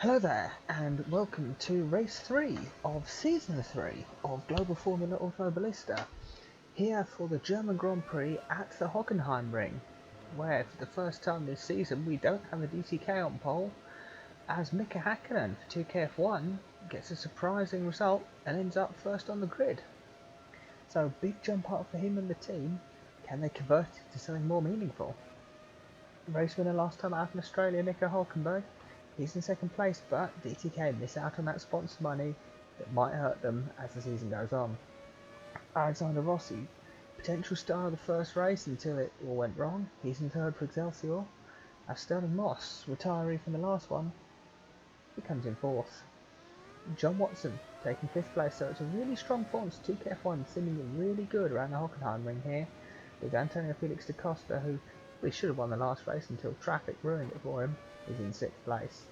Hello there, and welcome to race 3 of season 3 of Global Formula Automobilista, here for the German Grand Prix at the Hockenheimring, where for the first time this season we don't have a DTK on pole, as Mika Hakkinen for 2KF1 gets a surprising result and ends up first on the grid. So big jump up for him and the team. Can they convert it to something more meaningful? Race winner last time out in Australia, Nico Hulkenberg. He's in second place, but DTK miss out on that sponsor money that might hurt them as the season goes on. Alexander Rossi, potential star of the first race until it all went wrong. He's in third for Excelsior. As Sterling Moss, retiree from the last one, he comes in fourth. John Watson taking fifth place, so it's a really strong performance. 2KF1 seeming really good around the Hockenheimring here, with Antonio Felix da Costa, who we should have won the last race until traffic ruined it for him. He's in sixth place.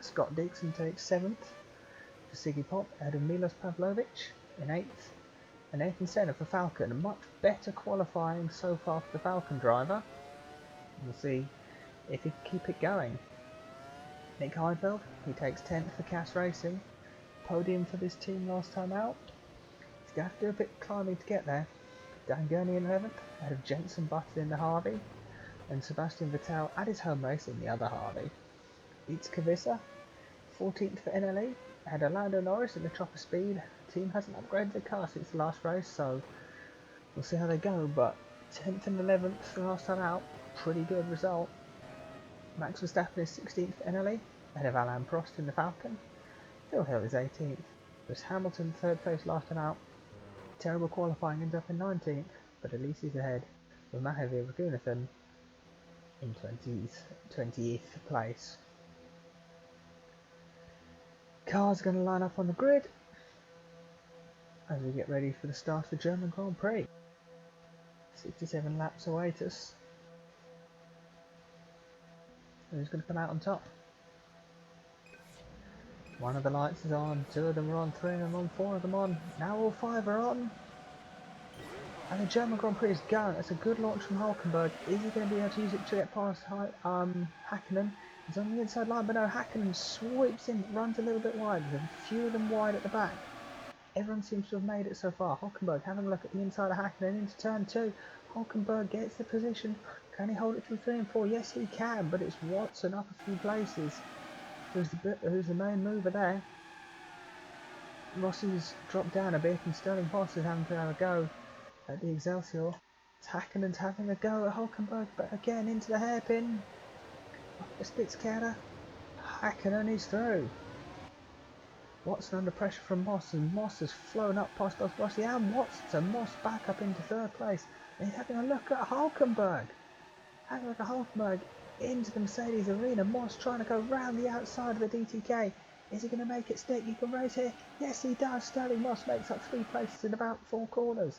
Scott Dixon takes seventh for Siggy Pop, ahead of Milos Pavlovic in eighth, and Ayrton Senna for Falcon. A much better qualifying so far for the Falcon driver. We'll see if he can keep it going. Nick Heidfeld, he takes 10th for Cass Racing. Podium for this team last time out. He's going to have to do a bit of climbing to get there. Dan Gurney in 11th, ahead of Jenson butted in the Harvey, and Sebastian Vettel at his home race in the other Harvey. Beitske Visser, 14th for NLE, ahead of Lando Norris in the chopper speed. The team hasn't upgraded the car since the last race, so we'll see how they go, but 10th and 11th the last time out, pretty good result. Max Verstappen is 16th for NLE, ahead of Alain Prost in the Falcon. Phil Hill is 18th. There's Hamilton 3rd place last time out. Terrible qualifying, ends up in 19th, but at least he's ahead with Mahaveer Raghunathan in 20th place. Cars going to line up on the grid as we get ready for the start of the German Grand Prix. 67 laps await us. Who's going to come out on top? One of the lights is on, two of them are on, three of them on, four of them on. Now all five are on. And the German Grand Prix is going. It's a good launch from Hulkenberg. Is he going to be able to use it to get past Hakkinen? He's on the inside line, but no, Hakkinen sweeps in, runs a little bit wide. There's a few of them wide at the back. Everyone seems to have made it so far. Hulkenberg having a look at the inside of Hakkinen into turn 2. Hulkenberg gets the position. Can he hold it through 3 and 4? Yes, he can, but it's Watson up a few places. Who's the main mover there. Rossi's dropped down a bit, and Sterling is having to have a go at the Excelsior. Hakkinen's having a go at Hulkenberg, but again into the hairpin. A Spitzkehrer. Hakkinen is through. Watson under pressure from Moss, and Moss has flown up past both Rossi and Watson, so Moss back up into 3rd place. And he's having a look at Hulkenberg. Having a look at Hulkenberg into the Mercedes arena. Moss trying to go round the outside of the DTK. Is he going to make it stick? He can race here. Yes, he does. Sterling Moss makes up 3 places in about 4 corners.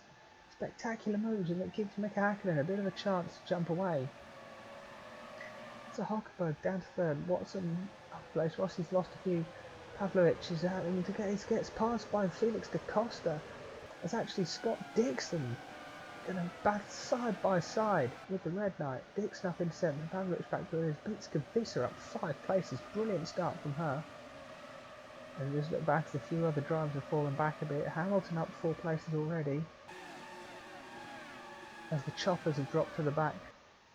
Spectacular moves, and it gives Mika Hakkinen a bit of a chance to jump away. So Hulkenberg down to 3rd. Watson up place. Rossi's lost a few. Pavlovic is having to gets passed by Felix da Costa. It's actually Scott Dixon going to back side by side with the Red Knight. Dixon up in 7th, Pavlovic back to his Beitske Visser up 5 places. Brilliant start from her. And just look back as a few other drivers have fallen back a bit. Hamilton up 4 places already, as the choppers have dropped to the back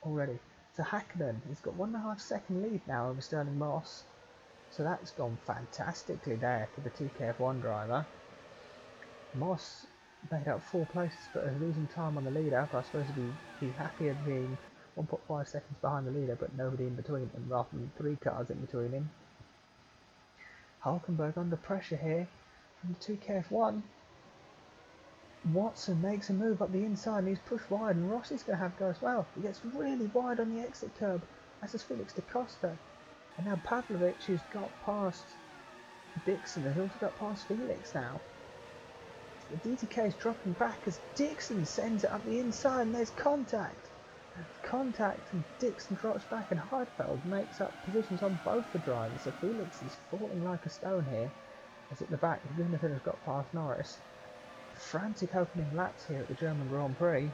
already. So Hakkinen, he's got 1.5 second lead now over Sterling Moss. So that's gone fantastically there for the 2KF1 driver. Moss made up 4 places but is losing time on the leader, but I suppose he'd be happier being 1.5 seconds behind the leader but nobody in between them rather than 3 cars in between him. Hulkenberg under pressure here from the 2KF1. Watson makes a move up the inside and he's pushed wide, and Rossi's going to have to go as well. He gets really wide on the exit curb, as does Felix da Costa. And now Pavlovic, who's got past Dixon, and he's also got past Felix now. The DTK is dropping back as Dixon sends it up the inside, and there's contact. Contact, and Dixon drops back, and Heidfeld makes up positions on both the drivers. So Felix is falling like a stone here, as at the back Raghunathan has got past Norris. Frantic opening laps here at the German Grand Prix.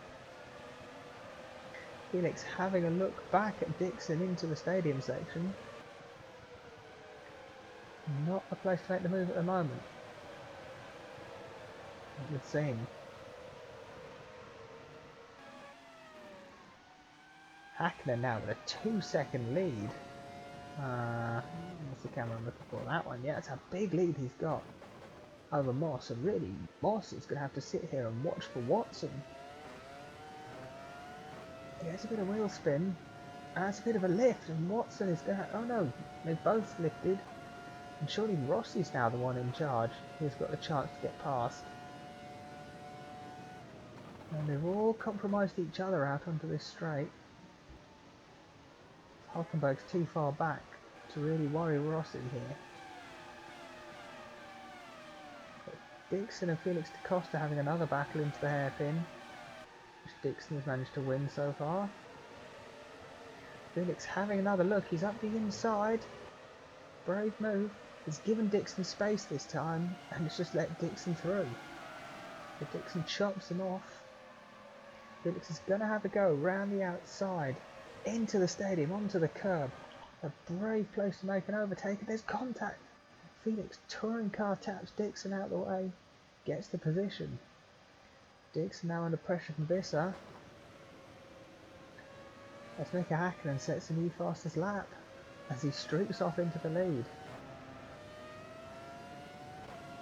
Felix having a look back at Dixon into the stadium section. Not a place to make the move at the moment, it would seem. Hakkinen now with a 2-second lead. What's the camera I'm looking for? That one, yeah, it's a big lead he's got over Moss, and really Moss is going to have to sit here and watch for Watson. He has a bit of wheel spin, and that's a bit of a lift, and Watson is going to... Oh no, they've both lifted, and surely Rossi's now the one in charge. He's got the chance to get past. And they've all compromised each other out onto this straight. Hulkenberg's too far back to really worry Rossi here. But Dixon and Felix Costa having another battle into the hairpin, which Dixon has managed to win so far. Felix having another look, he's up the inside. Brave move. He's given Dixon space this time, and it's just let Dixon through. But Dixon chops him off. Felix is going to have a go round the outside, into the stadium, onto the curb. A brave place to make an overtake, and there's contact. Felix touring car taps Dixon out of the way, gets the position. Dixon now under pressure from Visser. Let's make a Hakkinen sets a new fastest lap as he streaks off into the lead.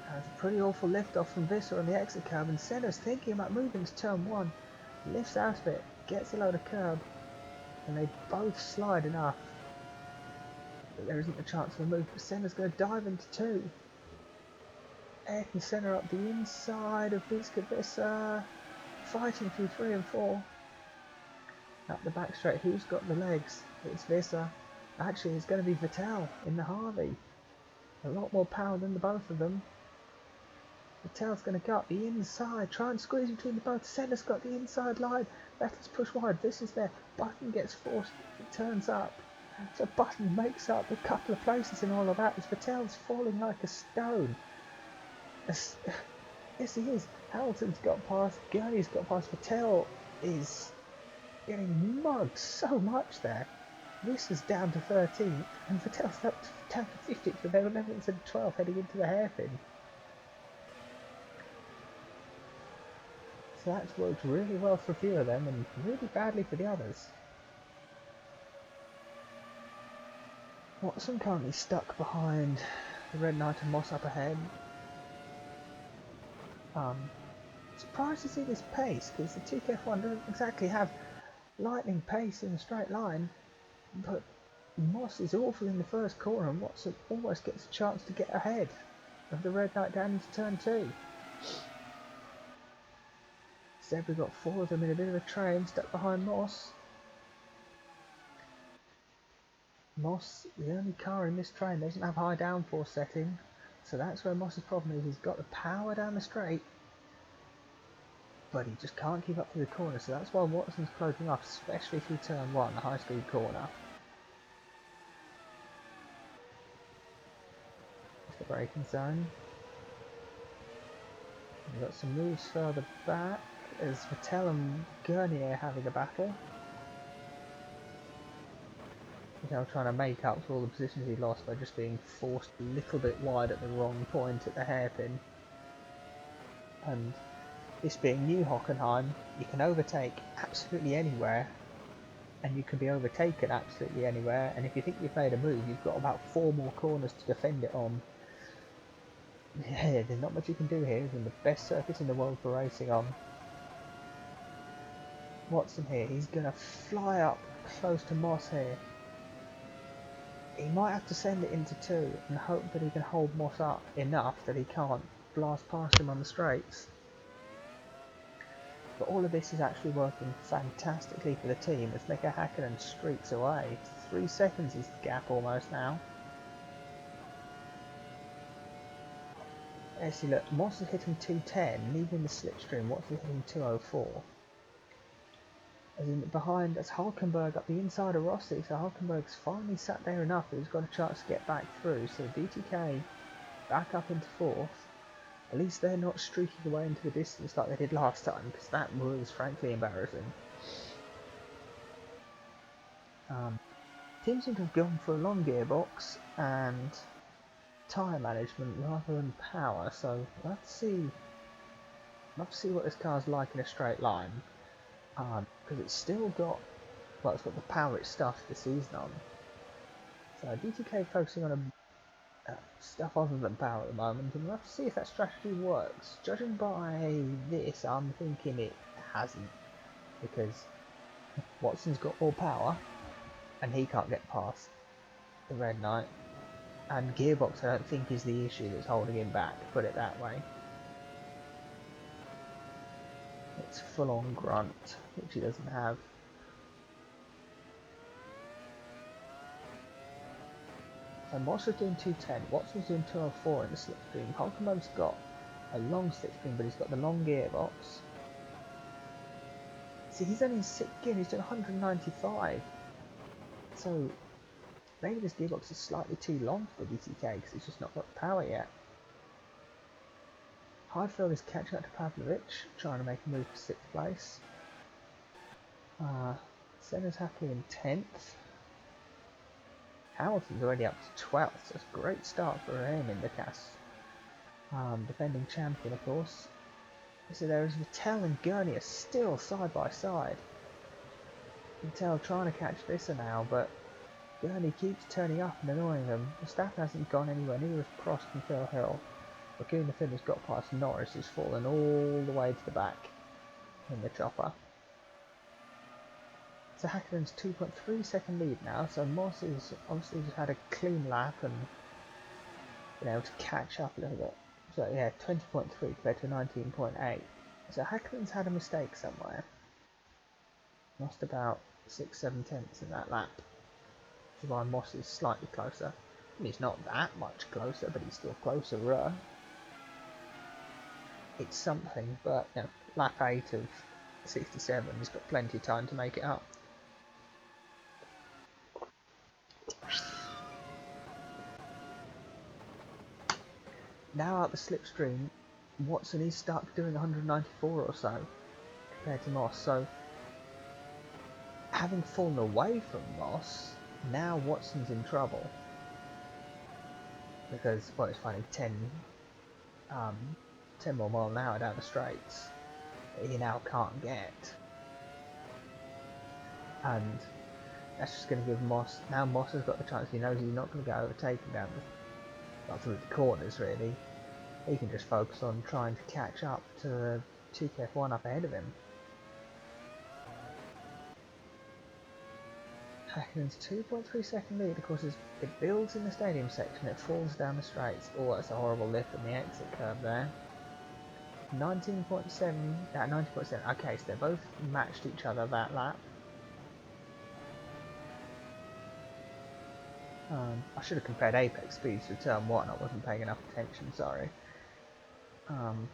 That's a pretty awful lift off from Visser on the exit curb, and Senna's thinking about moving to turn 1. Lifts out of it, gets a load of curb, and they both slide enough that there isn't a chance of a move, but Senna's going to dive into 2. Ayrton Senna up the inside of Beitske Visser, fighting through 3 and 4. Up the back straight, who's got the legs? It's Visser. Actually, it's going to be Vettel in the Harvey. A lot more power than the both of them. Vettel's going to go up the inside, try and squeeze between the both. Senna's got the inside line. Vettel's pushed wide. This is there. Button gets forced. It turns up. So Button makes up a couple of places in all of that as Vettel's falling like a stone. Yes, he is. Hamilton's got past. Gurney's got past. Vettel is getting mugged so much there. This is down to 13th, and Vettel's up down to 50th, but they were 11th and 12th heading into the hairpin. So that's worked really well for a few of them, and really badly for the others. Watson currently stuck behind the Red Knight and Moss up ahead. Surprised to see this pace, because the TKF1 doesn't exactly have lightning pace in a straight line, but Moss is awful in the first corner, and Watson almost gets a chance to get ahead of the Red Knight down into turn 2. Instead we've got 4 of them in a bit of a train stuck behind Moss. Moss, the only car in this train, doesn't have high downforce setting, so that's where Moss's problem is. He's got the power down the straight, but he just can't keep up through the corner, so that's why Watson's closing off, especially through turn 1, the high speed corner. It's the braking zone. We've got some moves further back as Vettel and Gurney are having a battle. Vettel trying to make up for all the positions he lost by just being forced a little bit wide at the wrong point at the hairpin. And this being New Hockenheim, you can overtake absolutely anywhere, and you can be overtaken absolutely anywhere, and if you think you've made a move, you've got about 4 more corners to defend it on. Yeah, there's not much you can do here. It's in the best circuit in the world for racing on. Watson here, he's going to fly up close to Moss here. He might have to send it into 2 and hope that he can hold Moss up enough that he can't blast past him on the straights. But all of this is actually working fantastically for the team as Mika Hakkinen streaks away. 3 seconds is the gap almost now. See, look, Moss is hitting 210, leaving the slipstream. Watson is hitting 204. As in behind, that's Hulkenberg up the inside of Rossi, so Hulkenberg's finally sat there enough that he's got a chance to get back through. So DTK back up into 4th. At least they're not streaking away into the distance like they did last time, because that was frankly embarrassing. Teams seem to have gone for a long gearbox, and tyre management rather than power, so let's see what this car's like in a straight line, because it's still got, well, it's got the power it started the season on. So DTK focusing on stuff other than power at the moment, and we'll have to see if that strategy works. Judging by this, I'm thinking it hasn't, because Watson's got more power and he can't get past the red knight, and gearbox I don't think is the issue that's holding him back, put it that way. It's full on grunt, which he doesn't have. So Moss was doing 210, Watson was doing 204 in the slipstream. Hulkenberg's got a long slipstream, but he's got the long gearbox. See, he's only in 6th gear, he's doing 195. So maybe this gearbox is slightly too long for DTK because it's just not got the power yet. Heidfeld is catching up to Pavlovic, trying to make a move to 6th place. Senna's happy in 10th. Hamilton's already up to 12th, so it's a great start for him in the CAS. Defending champion, of course. So there is Vettel and Gurney are still side by side. Vettel trying to catch Visser now, but Gurney keeps turning up and annoying them. Verstappen hasn't gone anywhere, neither has Prost and Phil Hill. Raghunathan has got past Norris, who's fallen all the way to the back in the chopper. So Hakkinen's 2.3 second lead now, so Moss has obviously just had a clean lap and been able to catch up a little bit. So yeah, 20.3 compared to 19.8. So Hakkinen's had a mistake somewhere. Lost about 6-7 tenths in that lap. Which is why Moss is slightly closer. I mean, he's not that much closer, but he's still closer. It's something, but you know, lap 8 of 67, he's got plenty of time to make it up. Now out the slipstream, Watson is stuck doing 194 or so compared to Moss, so having fallen away from Moss, now Watson's in trouble because, well, it's finding 10 more mile an hour down the straights that he now can't get, and that's just going to give Moss, now Moss has got the chance, he knows he's not going to get overtaken down through the corners really. He can just focus on trying to catch up to the 2KF1 up ahead of him. Hakkinen's 2.3 second lead, of course, it builds in the stadium section, it falls down the straights. Oh, that's a horrible lift on the exit curve there. 19.7, 90.7, okay, so they both matched each other that lap. I should have compared apex speeds to turn 1, I wasn't paying enough attention, sorry. And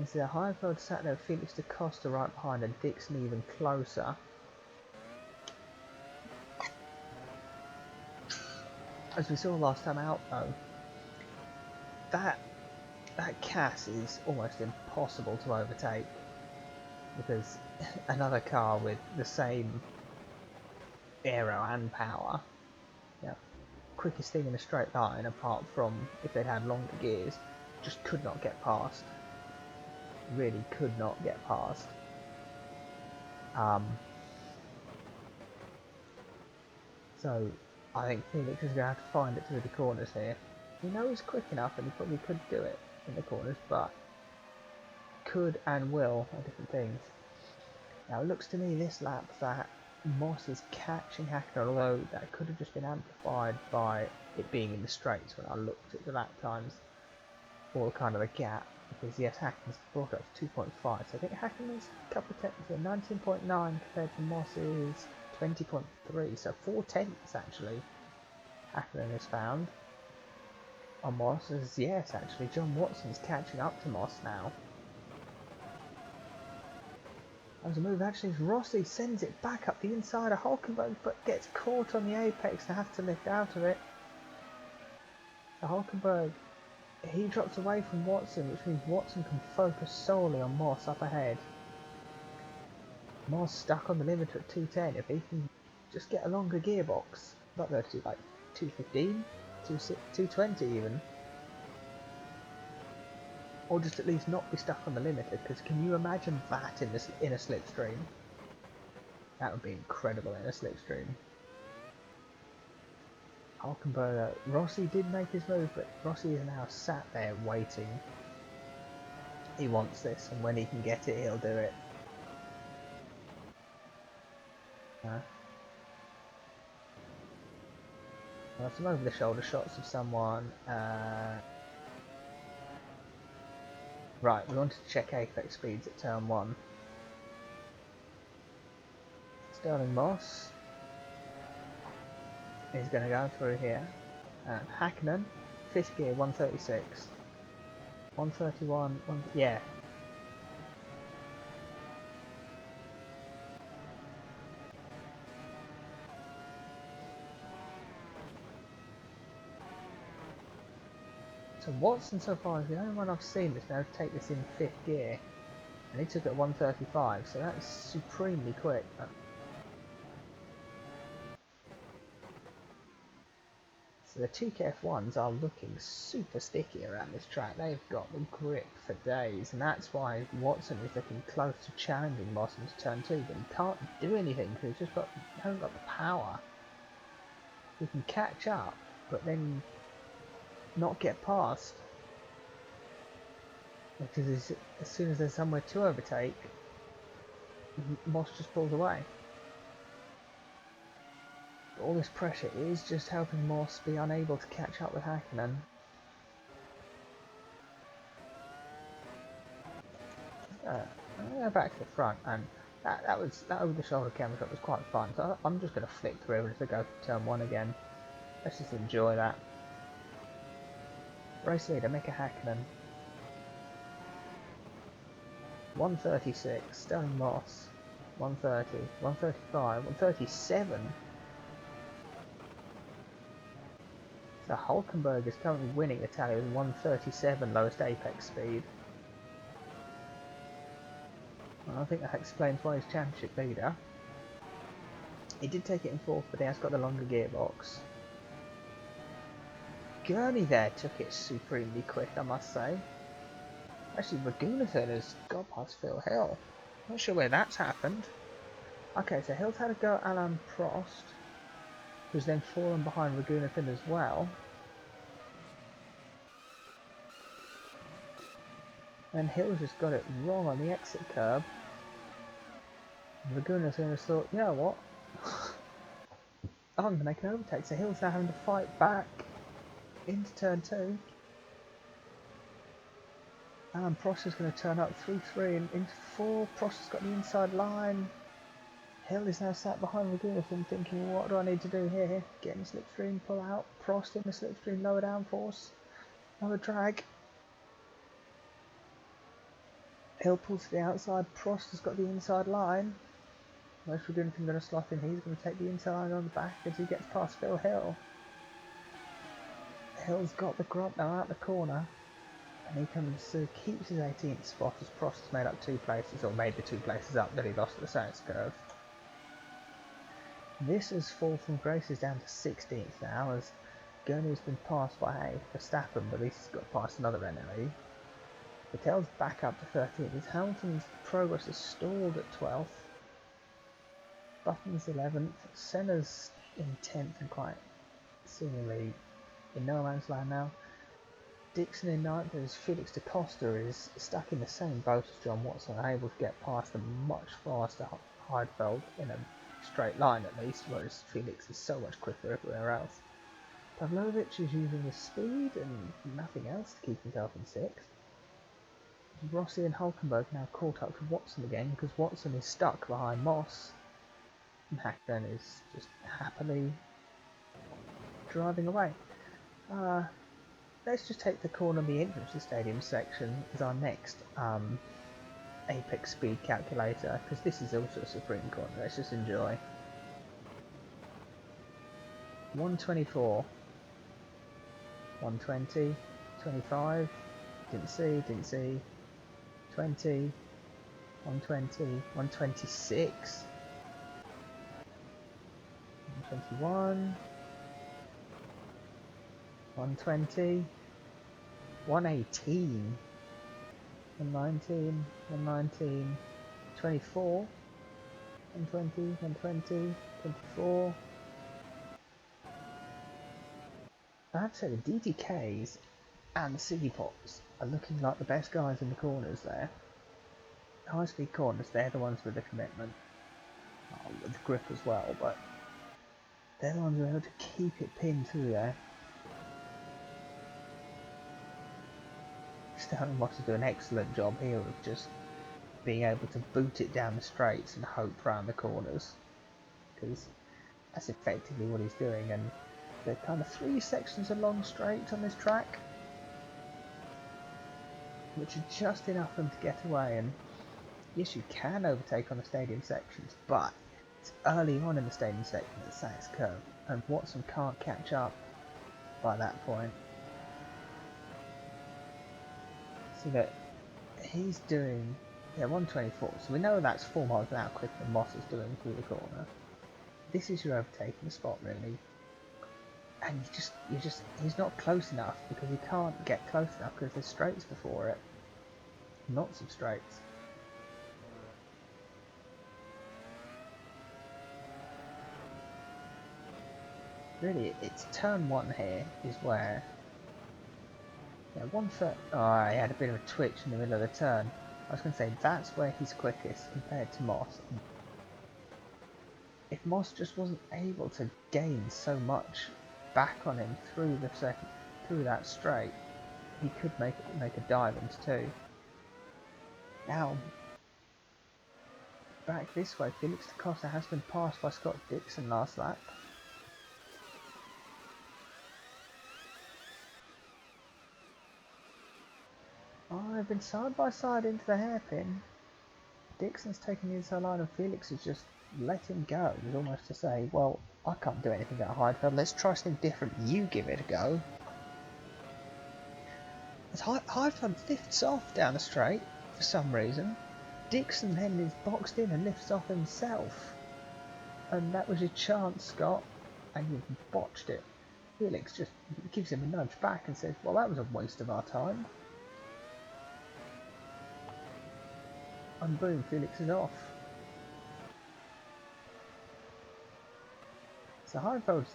so the Heidfeld sat there, Felix to Costa right behind and Dixon even closer. As we saw last time out though, that CAS is almost impossible to overtake because another car with the same aero and power, quickest thing in a straight line apart from if they'd had longer gears, just could not get past. Really could not get past. So I think Felix is going to have to find it through the corners here. We know he's quick enough and he probably could do it in the corners, but could and will are different things. Now it looks to me this lap that Moss is catching Hakkinen, although that could have just been amplified by it being in the straights when I looked at the lap times, or kind of a gap, because yes, Hakkinen's brought up to 2.5, so I think Hakkinen's a couple of tenths, 19.9 compared to Moss's 20.3, so 4 tenths actually Hakkinen has found on Moss. Yes, actually John Watson's catching up to Moss now. As a move, actually, Rossi sends it back up the inside of Hulkenberg, but gets caught on the apex and has to lift out of it. So Hulkenberg, he drops away from Watson, which means Watson can focus solely on Moss up ahead. Moss stuck on the limiter at 210. If he can just get a longer gearbox, not going to do like 215, 220 even. Or just at least not be stuck on the limited, because can you imagine that in a slipstream? That would be incredible in a slipstream. Hulkenberg, Rossi did make his move, but Rossi is now sat there waiting. He wants this, and when he can get it, he'll do it. Some over-the-shoulder shots of someone. Right, we wanted to check apex speeds at turn 1. Sterling Moss is going to go through here. And Hakkinen, 5th gear, 136. 131, yeah. So Watson so far is the only one I've seen that's now take this in 5th gear, and he took it at 135, so that's supremely quick. So the TKF1s are looking super sticky around this track. They've got the grip for days, and that's why Watson is looking close to challenging Moss into turn 2, but he can't do anything because he's just hasn't got the power. He can catch up, but then not get past, because as soon as there's somewhere to overtake, Moss just pulls away. All this pressure is just helping Moss be unable to catch up with Hakkinen. I'm going to go back to the front, and that over the shoulder camera shot was quite fun, so I'm just going to flick through as I go to turn 1 again. Let's just enjoy that. Race leader, Mika Hakkinen. 136, Sterling Moss. 130, 135, 137. So Hulkenberg is currently winning the tally with 137 lowest apex speed. Well, I think that explains why he's championship leader. He did take it in 4th, but he has got the longer gearbox. Gurney there took it supremely quick, I must say. Actually, Raghunathan has got past Phil Hill. Not sure where that's happened. Okay, so Hill's had a go at Alain Prost, who's then fallen behind Raghunathan as well. And Hill's just got it wrong on the exit curb. Raghunathan has thought, you know what? I'm going to make an overtake. So Hill's now having to fight back into turn 2. And Prost is going to turn up through 3 and into 4. Prost has got the inside line. Hill is now sat behind Raghunathan thinking, what do I need to do here? Get in the slipstream, pull out. Prost in the slipstream, lower downforce. Another drag. Hill pulls to the outside. Prost has got the inside line. Where's Raghunathan going to slot in? He's going to take the inside line on the back as he gets past Phil Hill. Hill's got the gromp now out the corner. And he comes to keeps his 18th spot as Prost has made up 2 places, or made the 2 places up that he lost at the Sainz curve. This has fallen from graces down to 16th now, as Gurney has been passed by Verstappen, but at least he's got past another NLE. Vettel's back up to 13th, as Hamilton's progress is stalled at 12th. Button's 11th, Senna's in 10th and quite seemingly in no man's land now. Dixon in 9th as Felix to Costa is stuck in the same boat as John Watson, unable to get past the much faster Heidfeld in a straight line at least, whereas Felix is so much quicker everywhere else. Pavlovic is using his speed and nothing else to keep himself in 6th. Rossi and Hulkenberg now caught up to Watson again because Watson is stuck behind Moss, and Hakkinen is just happily driving away. Let's just take the corner on the entrance to the stadium section as our next apex speed calculator, because this is also a supreme corner. Let's just enjoy. 124, 120, 25, didn't see, 20, 120, 126, 121, 120, 118, 119, 119, 24, 120, 120, 24. I have to say the DTKs and the Siggy Pops are looking like the best guys in the corners there. High speed corners, they're the ones with the commitment. Oh, with the grip as well, but they're the ones who are able to keep it pinned through there. Stirling wants to do an excellent job here of just being able to boot it down the straights and hope round the corners, because that's effectively what he's doing. And there are kind of 3 sections of long straight on this track, which are just enough for him to get away. And yes, you can overtake on the stadium sections, but it's early on in the stadium section at the Sachs curve, and Watson can't catch up by that point. So that he's doing 124, so we know that's 4 miles an hour quicker than Moss is doing through the corner. This is your overtaking spot really, and he's not close enough because he can't get close enough because there's straights before it, lots of straights. Really, it's turn 1 here is where, oh, he had a bit of a twitch in the middle of the turn. I was going to say that's where he's quickest compared to Moss. If Moss just wasn't able to gain so much back on him through that straight, he could make a dive into 2. Now, back this way, Felix Costa has been passed by Scott Dixon last lap. Oh, they've been side by side into the hairpin. Dixon's taking the inside line and Felix has just let him go. It was almost to say, well, I can't do anything at Heidfeld, let's try something different, you give it a go. As Heidfeld lifts off down the straight for some reason, Dixon then is boxed in and lifts off himself. And that was your chance, Scott, and you've botched it. Felix just gives him a nudge back and says, well, that was a waste of our time. And boom, Felix is off. So Heidfeld's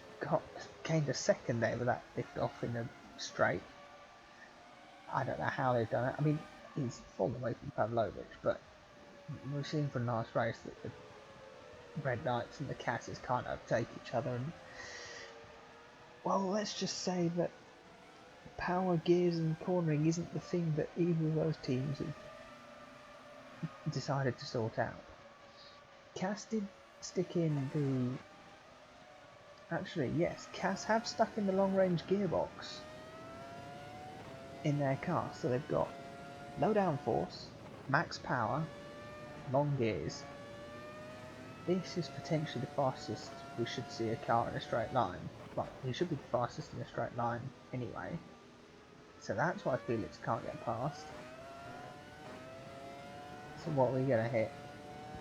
gained a second there with that lift off in the straight. I don't know how they've done it. I mean, he's fallen away from Pavlovic, but we've seen from last race that the Red Knights and the Casses can't overtake each other. And, well, let's just say that power, gears and cornering isn't the thing that either of those teams have decided to sort out. Cass did stick in the... Actually, yes, Cass have stuck in the long range gearbox in their car, so they've got low downforce, max power, long gears. This is potentially the fastest we should see a car in a straight line. Well, he should be the fastest in a straight line anyway, so that's why Felix can't get past. So what are we going to hit?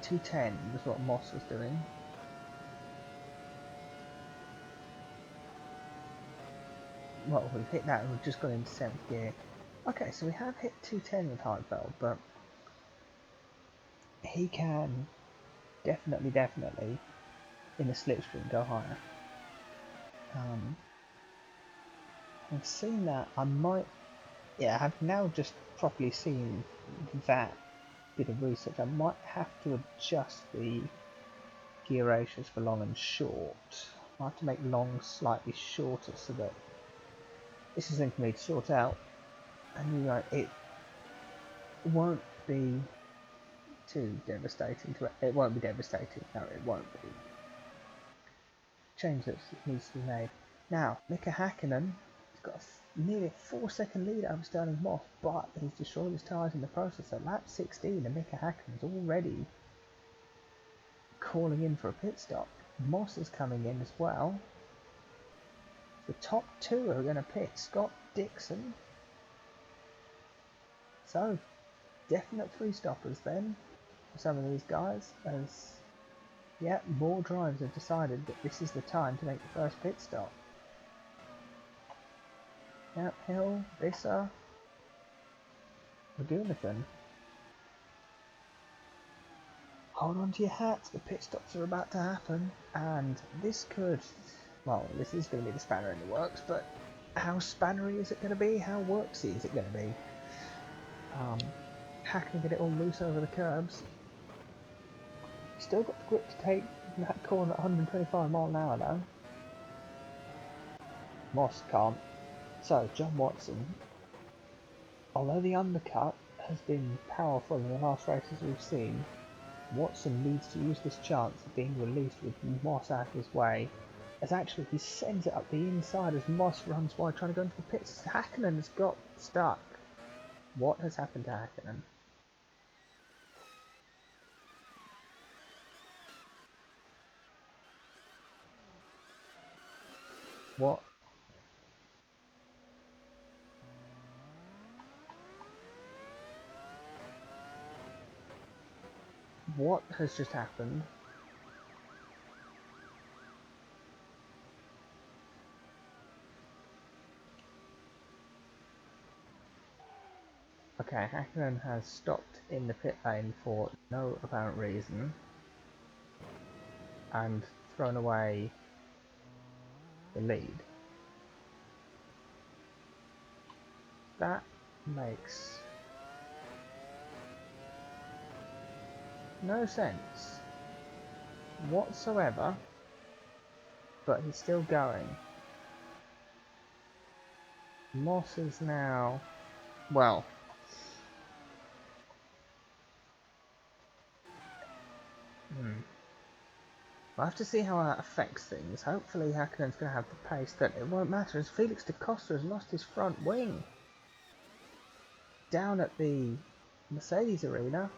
210 was what Moss was doing. Well, we've hit that and we've just got into 7th gear. Okay, so we have hit 210 with Heidfeld, but he can definitely in the slipstream go higher. I've seen that. I've now just properly seen that bit of research. I might have to adjust the gear ratios for long and short. I have to make long slightly shorter so that this is something for me to sort out, and it won't be too devastating. It won't be devastating. No, it won't be. Change that needs to be made. Now, Mika Hakkinen has got nearly a 4-second lead over Stirling Moss, but he's destroyed his tyres in the process. So lap 16, and Mika Hakkinen's already calling in for a pit stop. Moss is coming in as well. The top 2 are going to pit. Scott Dixon. So, definite 3 stoppers then for some of these guys, as more drivers have decided that this is the time to make the first pit stop. Yep, Hill, Visser, Raghunathan. Hold on to your hats, the pit stops are about to happen, and this could, well, this is going to be the spanner in the works, but how spannery is it going to be? How worksy is it going to be? Hakkinen get it all loose over the curbs. Still got the grip to take that corner at 125 mile an hour though. Moss can't. So, John Watson, although the undercut has been powerful in the last races we've seen, Watson needs to use this chance of being released with Moss out of his way, as actually he sends it up the inside as Moss runs wide trying to go into the pits. Hakkinen's got stuck. What has happened to Hakkinen? What? What has just happened? Okay, Hakkinen has stopped in the pit lane for no apparent reason and thrown away the lead. That makes no sense whatsoever, but he's still going. Moss is now, well, we'll have to see how that affects things. Hopefully Hakkinen's going to have the pace that it won't matter, as Felix Costa has lost his front wing down at the Mercedes arena.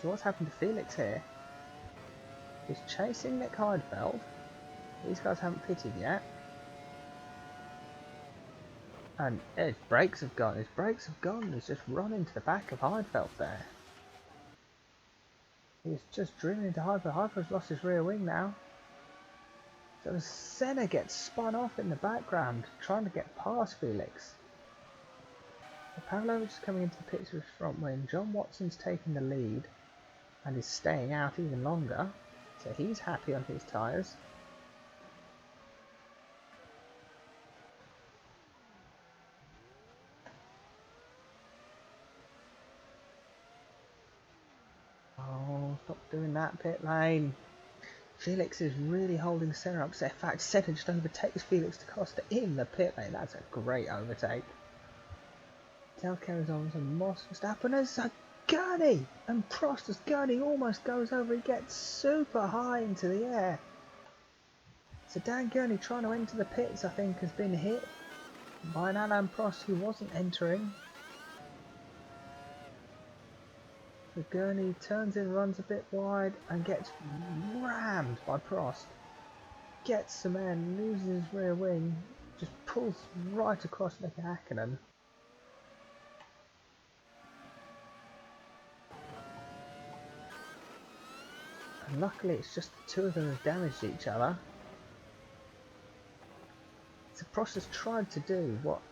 So what's happened to Felix here? He's chasing Nick Heidfeld. These guys haven't pitted yet. And his brakes have gone. He's just run into the back of Heidfeld there. He's just driven into Heidfeld. Heidfeld's lost his rear wing now. So Senna gets spun off in the background, trying to get past Felix. Pavlovic is coming into the pits with his front wing. John Watson's taking the lead and is staying out even longer. So he's happy on his tyres. Oh, stop doing that, pit lane. Felix is really holding Senna up. In fact, Senna just overtakes Felix Costa in the pit lane. That's a great overtake. Vettel carries on to Moss, Verstappen as a Gurney, and Prost as Gurney almost goes over. He gets super high into the air. So Dan Gurney, trying to enter the pits, I think has been hit by an Alain Prost who wasn't entering. So Gurney turns in, runs a bit wide and gets rammed by Prost. Gets some air, loses his rear wing, just pulls right across Mika Hakkinen. And luckily it's just the two of them have damaged each other. So Prost has tried to do what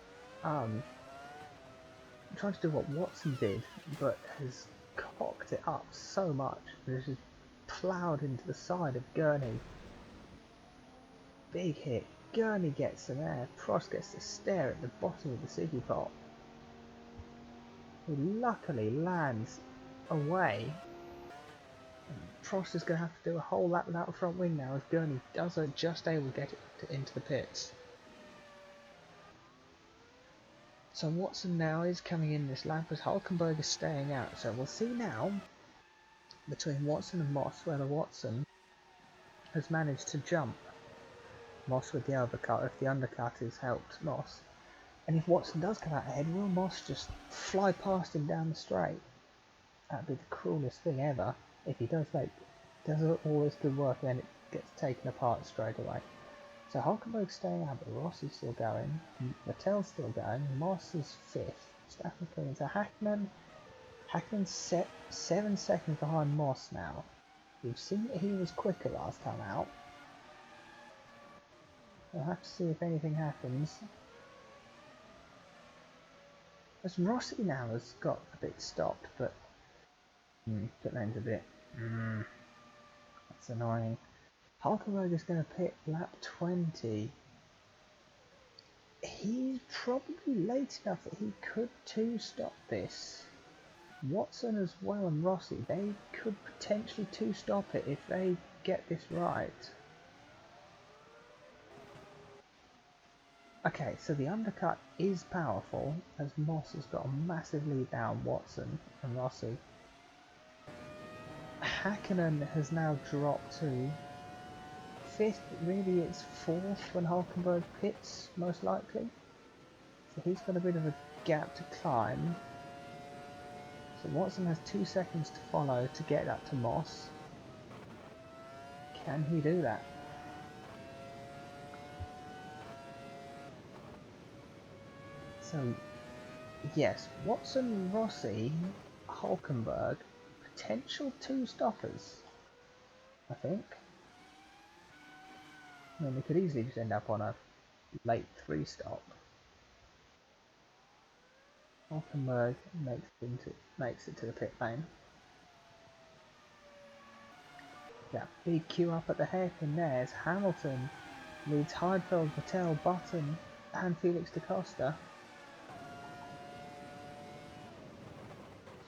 Watson did, but has cocked it up so much that it's just ploughed into the side of Gurney. Big hit. Gurney gets some air. Prost gets to stare at the bottom of the ciggy pot, who luckily lands away. Prost is going to have to do a whole lap without a front wing now, as Gurney doesn't just able to get it into the pits. So Watson now is coming in this lap as Hulkenberg is staying out. So we'll see now between Watson and Moss whether Watson has managed to jump Moss with the overcut, if the undercut has helped Moss. And if Watson does come out ahead, will Moss just fly past him down the straight? That'd be the cruelest thing ever if he does all this good work and then it gets taken apart straight away. So Hulkenberg's staying out, but Rossi's still going. Vettel's still going. Moss is 5th. Staffel's coming. So Hakkinen's 7 seconds behind Moss now. We've seen that he was quicker last time out. We'll have to see if anything happens. As Rossi now has got a bit stopped, but pit lane's a bit. That's annoying. Hulkenberg is going to pit lap 20. He's probably late enough that he could two-stop this. Watson as well and Rossi, they could potentially two-stop it if they get this right. Okay, so the undercut is powerful as Moss has got a massive lead down Watson and Rossi. Hakkinen has now dropped to 5th, really it's 4th when Hulkenberg pits, most likely. So he's got a bit of a gap to climb. So Watson has 2 seconds to follow to get up to Moss. Can he do that? So, yes, Watson, Rossi, Hulkenberg, potential 2 stoppers, I think. I mean, we could easily just end up on a late 3 stop. Hulkenberg makes it to the pit lane. Yeah, big queue up at the hairpin there as Hamilton leads Heidfeld, Vettel, Button and Felix to Costa.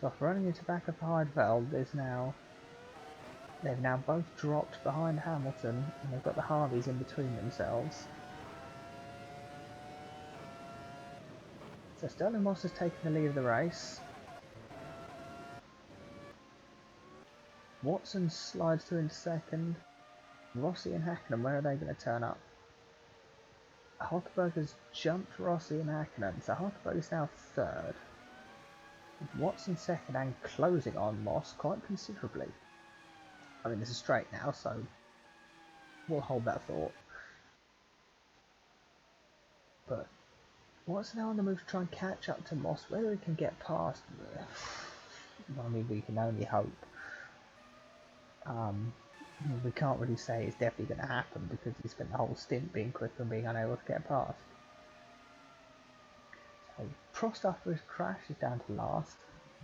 So after running into back of Heidfeld, they've now both dropped behind Hamilton and they've got the Harveys in between themselves. So Stirling Moss has taken the lead of the race. Watson slides through into second. Rossi and Hakkinen, where are they going to turn up? Hulkenberg has jumped Rossi and Hakkinen, so Hulkenberg is now third. Watson second and closing on Moss quite considerably. I mean, this is straight now, so we'll hold that thought. But Watson now on the move to try and catch up to Moss, whether he can get past. I mean, we can only hope. We can't really say it's definitely going to happen because he spent the whole stint being quick and being unable to get past. So Prost after his crash is down to last.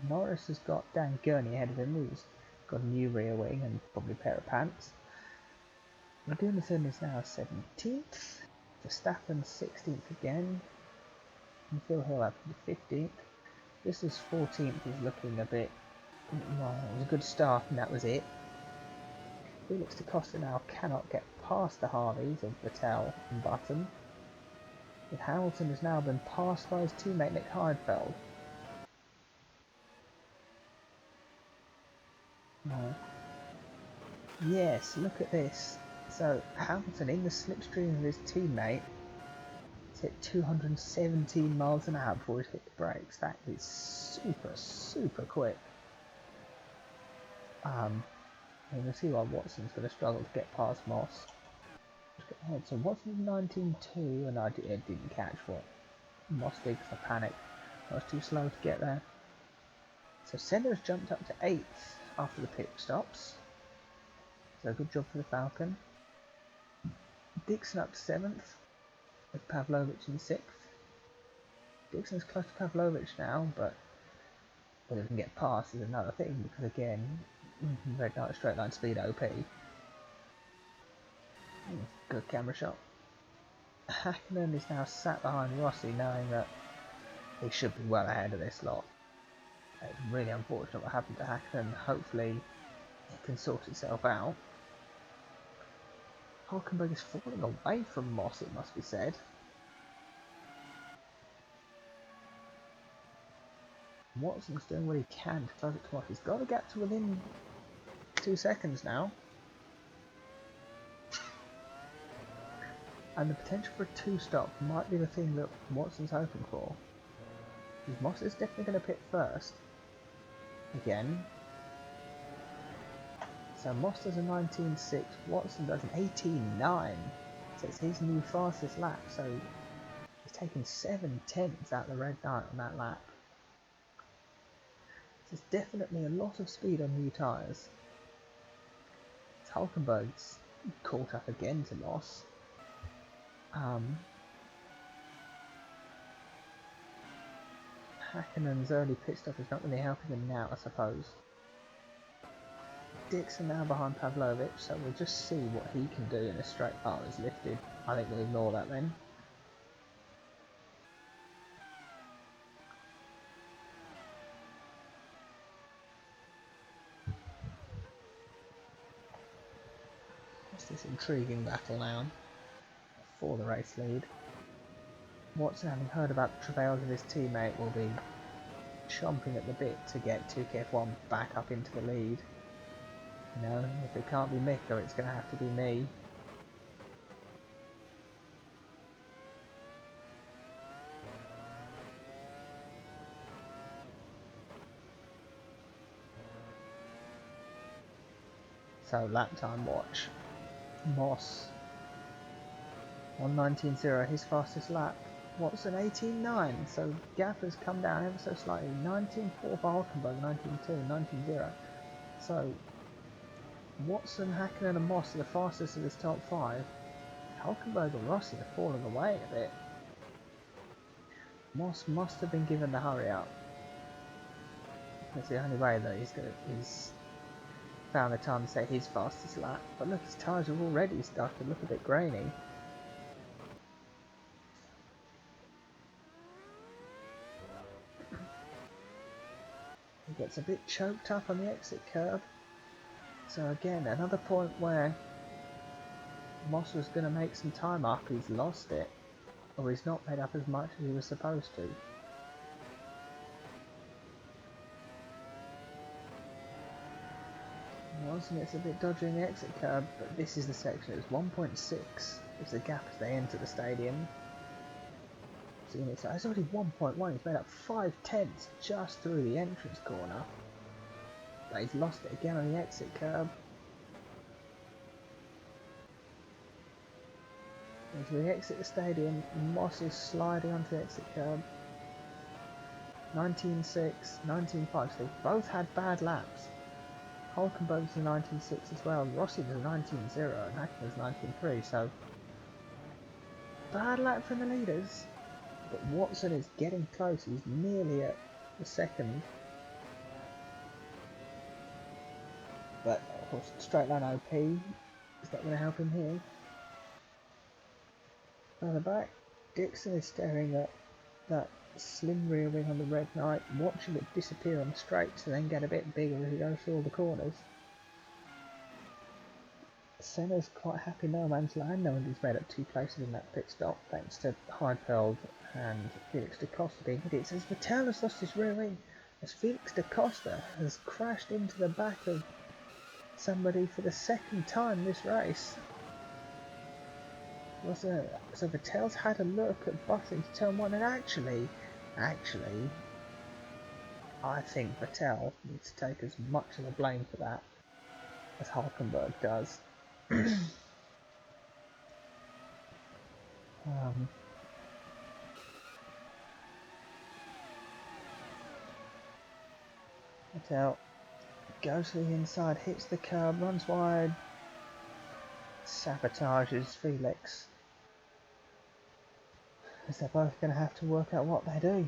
Norris has got Gurney ahead of him, who's got a new rear wing and probably a pair of pants. Raghunathan is now 17th. Verstappen 16th again. And Phil Hill up to 15th. This is 14th is looking a bit. Well, it was a good start and that was it. Felix to Costa now cannot get past the Harveys of Vettel and Button. With Hamilton has now been passed by his teammate Nick Heidfeld. Yes, look at this. So Hamilton in the slipstream of his teammate hit 217 miles an hour before he hit the brakes. That is super quick. You can see why Watson's going to struggle to get past Moss. So Watson's 19.2 and I didn't catch what Moss did because I panicked. I was too slow to get there. So Senna has jumped up to 8th after the pit stops. So good job for the Falcon. Dixon up to 7th with Pavlovic in 6th. Dixon's close to Pavlovic now, but whether he can get past is another thing because again, red light straight line speed OP. Good camera shot. Hakkinen is now sat behind Rossi knowing that he should be well ahead of this lot. It's really unfortunate what happened to Hakkinen. Hopefully it can sort itself out. Hulkenberg is falling away from Moss, it must be said. Watson's doing what he can to close it to Moss. He's got to get to within 2 seconds now. And the potential for a 2-stop might be the thing that Watson's hoping for. Because Moss is definitely going to pit first. Again. So Moss does a 19.6, Watson does an 18.9. So it's his new fastest lap. So he's taken 7/10 out the red light on that lap. So it's definitely a lot of speed on new tyres. Hulkenberg's caught up again to Moss. Hakkinen's early pit stop is not really helping him now, I suppose. Dixon now behind Pavlovic, so we'll just see what he can do in a straight bar is lifted. I think we'll ignore that then. What's this intriguing battle now for the race lead? Watson, having heard about the travails of his teammate, will be chomping at the bit to get 2KF1 back up into the lead. You know, if it can't be Mika, it's going to have to be me. So lap time watch. Moss 1:19.0, his fastest lap. Watson 18.9, so gap has come down ever so slightly. 19.4 for Hulkenberg, 19.2, 19.0. So Watson, Hakkinen and Moss are the fastest of this top 5. Hulkenberg and Rossi are falling away a bit. Moss must have been given the hurry up. That's the only way that he's found the time to set his fastest lap. But look, his tyres are already starting to look a bit grainy. He gets a bit choked up on the exit curve. So again, another point where Moss was going to make some time up, he's lost it. Or he's not made up as much as he was supposed to. Wasn't it's a bit dodgy in the exit curve, but this is the section. It's 1.6. It's the gap as they enter the stadium. So it's already 1.1. He's made up 5/10 just through the entrance corner. But he's lost it again on the exit curve. As we exit the stadium, Moss is sliding onto the exit curb. 19.6, 19.5. So they both had bad laps. Hulkenberg's a 19.6 as well. Rossi was a 19.0 and Hakkinen's 19.3. So bad lap from the leaders. But Watson is getting close. He's nearly at the second. But of course, straight line OP is not going to help him here. Further back, Dixon is staring at that slim rear wing on the red knight, watching it disappear on the straights and then get a bit bigger as he goes through all the corners. Senna's quite happy no man's land knowing he's made up 2 places in that pit stop thanks to Heidfeld and Felix da Costa being idiots. As Vettel has lost his rear wing, as Felix da Costa has crashed into the back of somebody for the second time this race. So Vettel's had a look at butting to turn 1 and actually, I think Vettel needs to take as much of the blame for that as Hulkenberg does. Vettel goes to the inside, hits the curb, runs wide, sabotages Felix. As they're both going to have to work out what they do.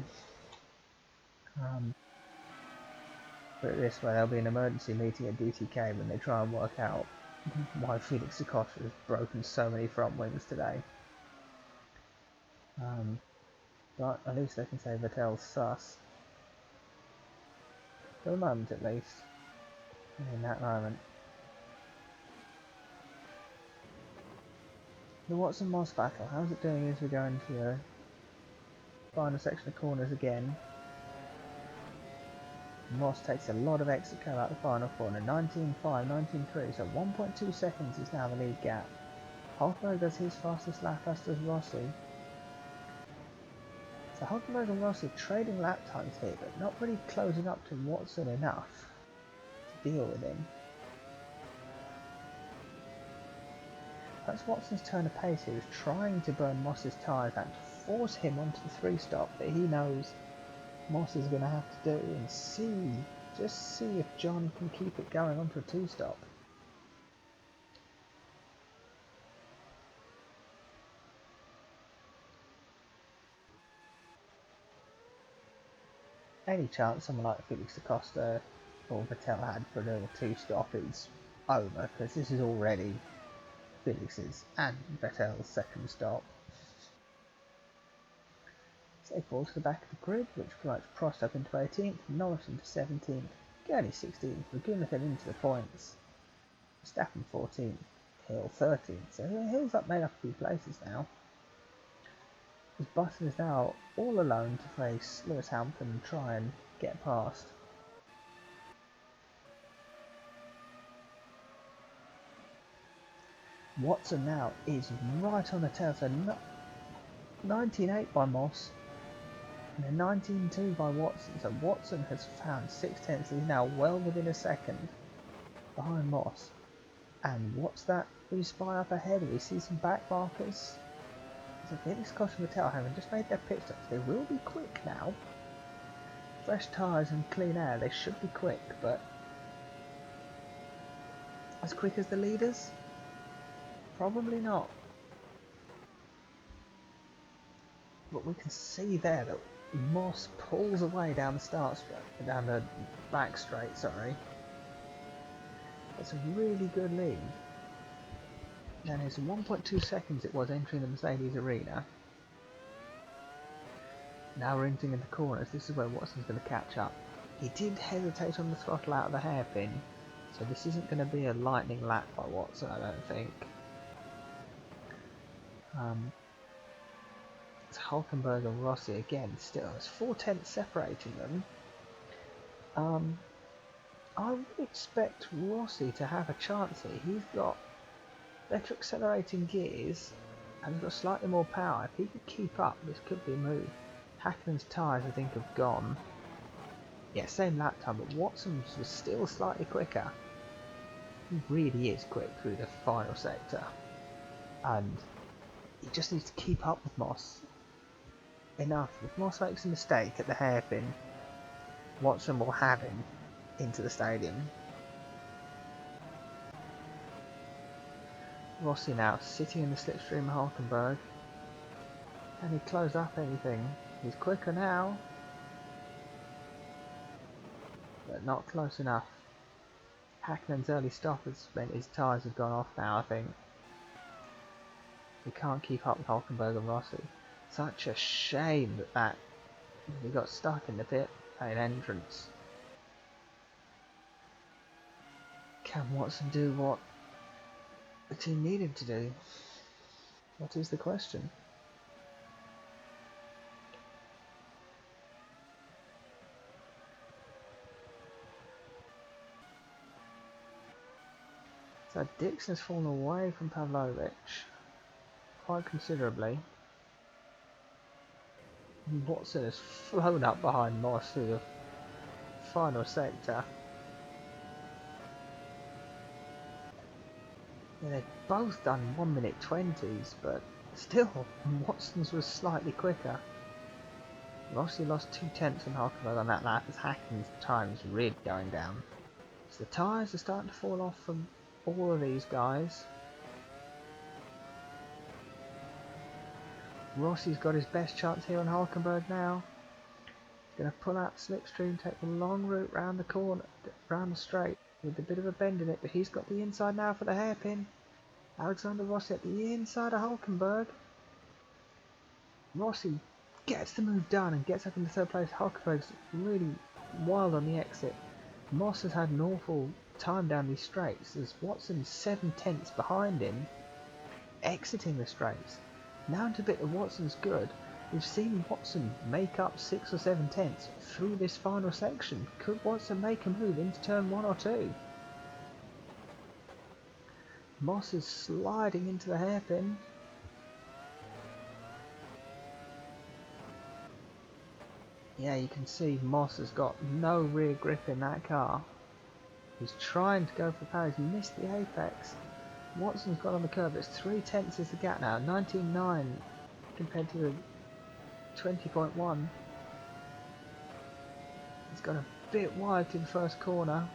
Put it this way, there'll be an emergency meeting at DTK when they try and work out why Felix da Costa has broken so many front wings today. But at least they can say Vettel's sus. For the moment at least. In that moment. The Watson Moss battle, how's it doing as we go into the final section of corners again? Moss takes a lot of exit curve out the final corner, 19.5, 19.3, so 1.2 seconds is now the lead gap. Hulkenberg does his fastest lap, as does Rossi. So Hulkenberg and Rossi trading lap times here, but not really closing up to Watson enough to deal with him. That's Watson's turn of pace here, is trying to burn Moss's tyres out to force him onto the 3-stop that he knows Moss is going to have to do, and just see if John can keep it going onto a 2-stop. any chance someone like Felix Costa or Vettel had for another 2-stop is over, because this is already Felix's and Vettel's second stop. So they fall to the back of the grid, which promotes Prost up into 18th, Norris into 17th, Gurney 16th, Raghunathan into the points, Verstappen 14th, Hill 13th. So Hill's up made up a few places now. As Button is now all alone to face Lewis Hamilton and try and get past. Watson now is right on the tail, so 19.8 by Moss and then 19.2 by Watson. So Watson has found 6 tenths. He's now well within a second behind Moss. And what's that we spy up ahead? We see some back markers. So Felix, Costa and Vettel having just made their pit stops. They will be quick now. Fresh tyres and clean air, they should be quick, but as quick as the leaders? Probably not. But we can see there that Moss pulls away down the down the back straight, sorry. That's a really good lead. And it's 1.2 seconds it was entering the Mercedes arena. Now we're entering into the corners. This is where Watson's going to catch up. He did hesitate on the throttle out of the hairpin, so this isn't going to be a lightning lap by Watson, I don't think. It's Hulkenberg and Rossi again. Still, it's 4 tenths separating them. I would expect Rossi to have a chance here. He's got better accelerating gears and he's got slightly more power. If he could keep up, this could be a move. Hakkinen's tyres, I think, have gone. Yeah, same lap time, but Watson's was still slightly quicker. He really is quick through the final sector. And he just needs to keep up with Moss. Enough. If Moss makes a mistake at the hairpin, Watson will have him into the stadium. Rossi now sitting in the slipstream of Hulkenberg. Can he close up anything? He's quicker now, but not close enough. Hakkinen's early stop has meant his tyres have gone off now, I think. He can't keep up with Hulkenberg and Rossi. Such a shame that he got stuck in the pit lane entrance. Can Watson do what the team need him to do? What is the question? So Dixon's fallen away from Pavlovic quite considerably. And Watson has flown up behind Moss through the final sector. Yeah, they've both done 1 minute 20s, but still, Watson's was slightly quicker. Rossi lost 2 tenths on Hulkenberg on that lap as Hakkinen's time is really going down. So the tyres are starting to fall off from all of these guys. Rossi's got his best chance here on Hulkenberg now. He's going to pull out the slipstream, take the long route round the corner, round the straight with a bit of a bend in it, but he's got the inside now for the hairpin. Alexander Rossi at the inside of Hulkenberg. Rossi gets the move done and gets up into third place. Hulkenberg's really wild on the exit. Moss has had an awful time down these straights as Watson's 7 tenths behind him, exiting the straights. Now into a bit of Watson's good. We've seen Watson make up 6 or 7 tenths through this final section. Could Watson make a move into turn 1 or 2? Moss is sliding into the hairpin. Yeah, you can see Moss has got no rear grip in that car. He's trying to go for power, he's missed the apex. Watson's got on the curve, it's 3 tenths is the gap now, 19.9 compared to the 20.1. He's got a bit wide to the first corner.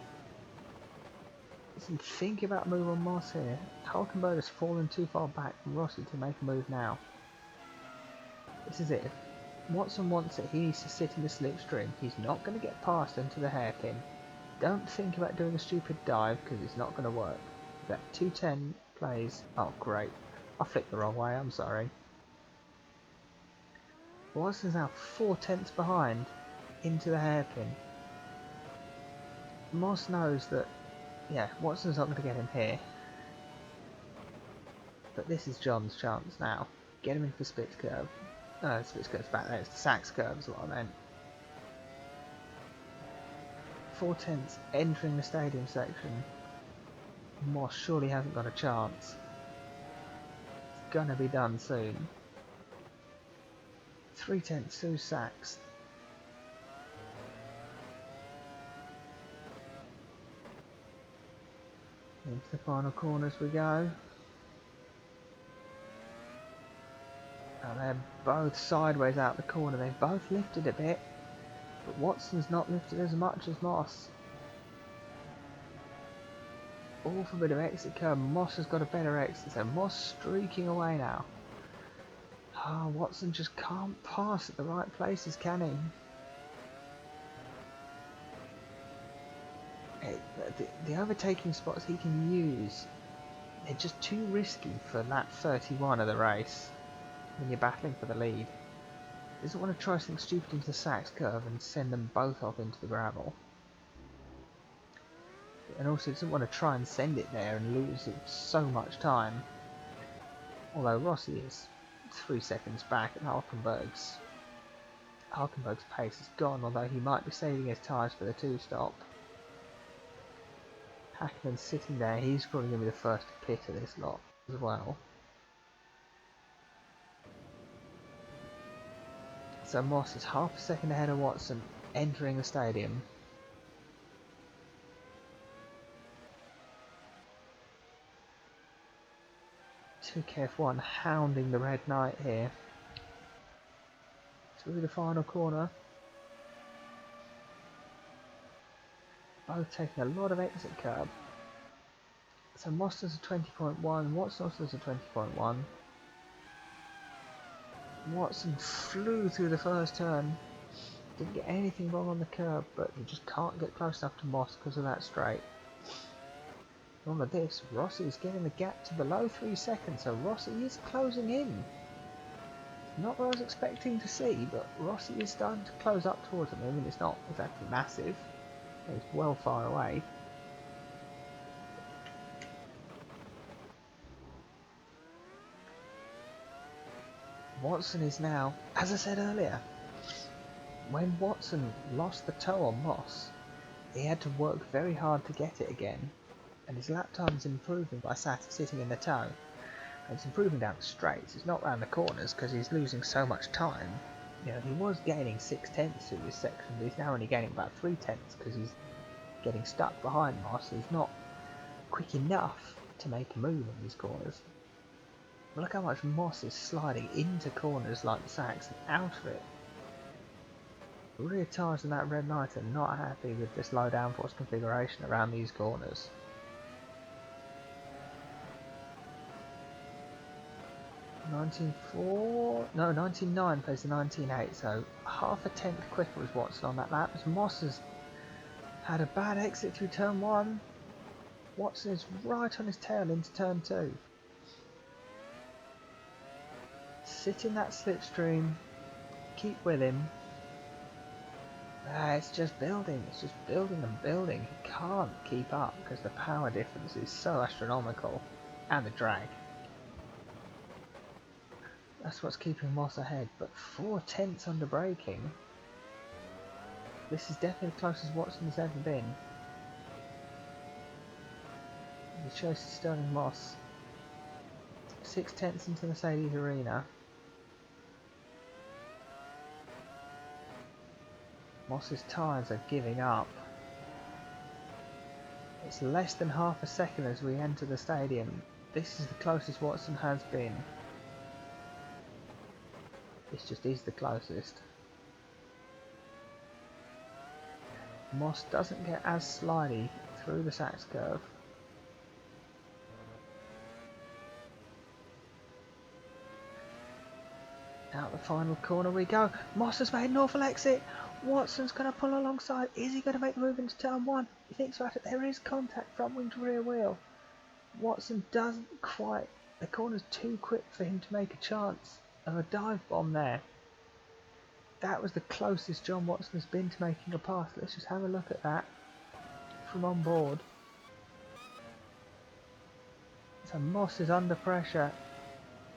Listen, think about a move on Moss here. Hulkenberg has fallen too far back from Rossi to make a move now. This is it. Watson wants it, he needs to sit in the slipstream. He's not going to get past into the hairpin. Don't think about doing a stupid dive because it's not going to work. That 210 plays. Oh great, I flicked the wrong way, I'm sorry. Watson's now 4/10 behind into the hairpin. Moss knows that, yeah, Watson's not going to get him here. But this is John's chance now. Get him into the split curve. No, the split curve's back there, it's the Sachs curve is what I meant. 4/10 entering the stadium section. Moss surely hasn't got a chance. It's gonna be done soon. 3/10 through Sachs. Into the final corners we go. And they're both sideways out the corner. They've both lifted a bit, but Watson's not lifted as much as Moss. Awful bit of exit curve. Moss has got a better exit, so Moss streaking away now. Ah, Watson just can't pass at the right places, can he? The overtaking spots he can use, they're just too risky for lap 31 of the race when you're battling for the lead. He doesn't want to try something stupid into the Sachs curve and send them both off into the gravel. And also doesn't want to try and send it there and lose so much time. Although Rossi is 3 seconds back at Hulkenberg's pace is gone, although he might be saving his tyres for the 2-stop. Hakkinen sitting there, he's probably going to be the first to pit of this lot as well. So Moss is half a second ahead of Watson entering the stadium. KF1 hounding the Red Knight here. Through the final corner. Both taking a lot of exit curb. So Moss does a 20.1, Watson also does a 20.1. Watson flew through the first turn. Didn't get anything wrong on the curb, but he just can't get close enough to Moss because of that straight. On this, Rossi is getting the gap to below 3 seconds, so Rossi is closing in. Not what I was expecting to see, but Rossi is starting to close up towards him. I mean, it's not exactly massive. He's well far away. Watson is now, as I said earlier, when Watson lost the toe on Moss, he had to work very hard to get it again. And his lap time is improving by sitting in the toe. And it's improving down the straights, it's not round the corners because he's losing so much time. You know, he was gaining 6/10 through this section, but he's now only gaining about 3/10 because he's getting stuck behind Moss. He's not quick enough to make a move in these corners. But look how much Moss is sliding into corners like the Sachs and out of it. The rear tyres in that Red Knight are not happy with this low downforce configuration around these corners. 19.9 plays the 19.8, so half a tenth quicker was Watson on that lap. As Moss has had a bad exit through turn 1. Watson is right on his tail into turn 2. Sit in that slipstream, keep with him. It's just building and building. He can't keep up because the power difference is so astronomical, and the drag. That's what's keeping Moss ahead, but 4/10 under braking. This is definitely the closest Watson's ever been. He chases Stirling Moss 6/10 into Mercedes Arena. Moss's tyres are giving up. It's less than half a second as we enter the stadium. This is the closest Watson has been. This just is the closest. Moss doesn't get as slidey through the Sachs curve. Out the final corner we go. Moss has made an awful exit. Watson's going to pull alongside. Is he going to make the move into turn one? He thinks about it. There is contact, front wing to rear wheel. Watson doesn't quite. The corner's too quick for him to make a chance of a dive bomb there. That was the closest John Watson has been to making a pass. Let's just have a look at that from on board. So Moss is under pressure.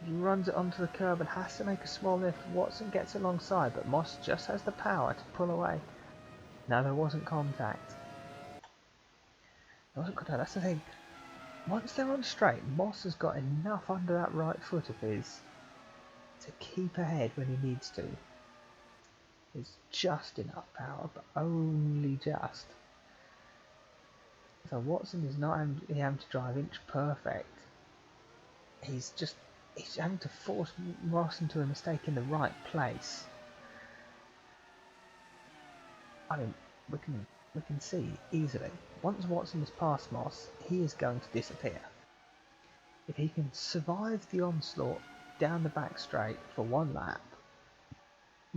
He runs it onto the curb and has to make a small lift. Watson gets alongside, but Moss just has the power to pull away. No, there wasn't contact. There wasn't contact, that's the thing. Once they're on straight, Moss has got enough under that right foot of his to keep ahead when he needs to. It's just enough power, but only just. So Watson is not having to drive inch perfect. He's having to force Moss into a mistake in the right place. I mean, we can see easily. Once Watson is past Moss, he is going to disappear. If he can survive the onslaught down the back straight for one lap,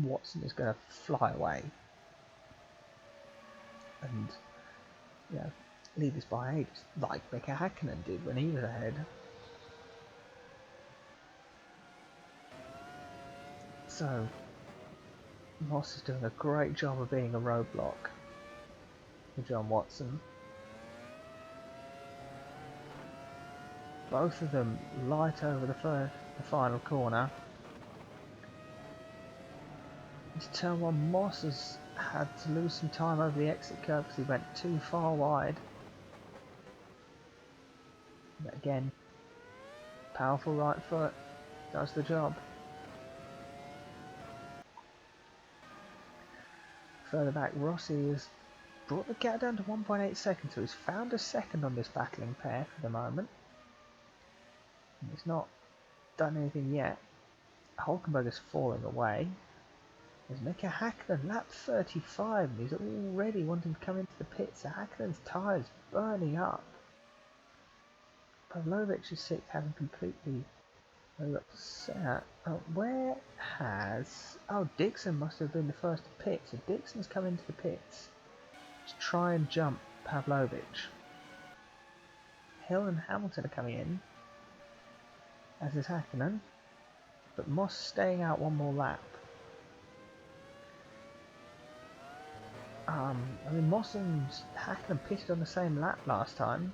Watson is going to fly away and, you know, lead us by ages, like Mika Hakkinen did when he was ahead. So Moss is doing a great job of being a roadblock for John Watson. Both of them light over the final corner. Into turn one, Moss has had to lose some time over the exit curve because he went too far wide. But again, powerful right foot does the job. Further back, Rossi has brought the gap down to 1.8 seconds, so he's found a second on this battling pair for the moment. And he's not done anything yet. Hulkenberg is falling away. There's Mika Hakkinen, lap 35, and he's already wanting to come into the pits. So Hakkinen's tyres burning up. Pavlovic is sixth, having completely Senna. Dixon must have been the first to pit, so Dixon's come into the pits to try and jump Pavlovic. Hill and Hamilton are coming in, as is Hakkinen, but Moss staying out one more lap. Moss and Hakkinen pitted on the same lap last time.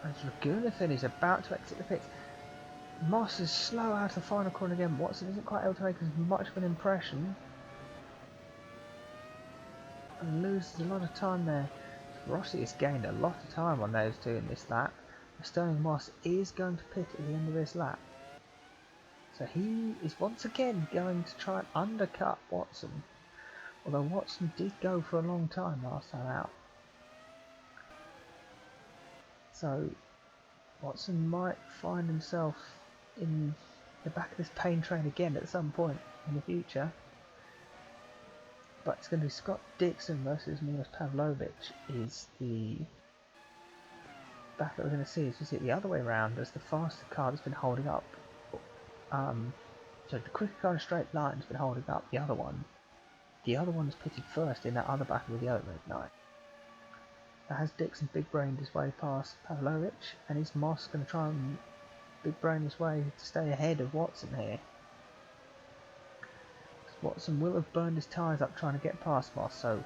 As Raghunathan is about to exit the pits. Moss is slow out of the final corner again. Watson isn't quite able to make as much of an impression. And loses a lot of time there. Rossi has gained a lot of time on those two in this lap. Stirling Moss is going to pit at the end of this lap. So he is once again going to try and undercut Watson. Although Watson did go for a long time last time out. So Watson might find himself in the back of this pain train again at some point in the future. But it's going to be Scott Dixon versus Milos Pavlovic is the battle we're going to see. As you see it the other way around, as the faster car that's been holding up. So the quicker car in a straight line has been holding up the other one. The other one is pitted first in that other battle with the other red knight. That has Dixon big brained his way past Pavlovic, and is Moss going to try and big brain his way to stay ahead of Watson here? Watson will have burned his tyres up trying to get past Moss, so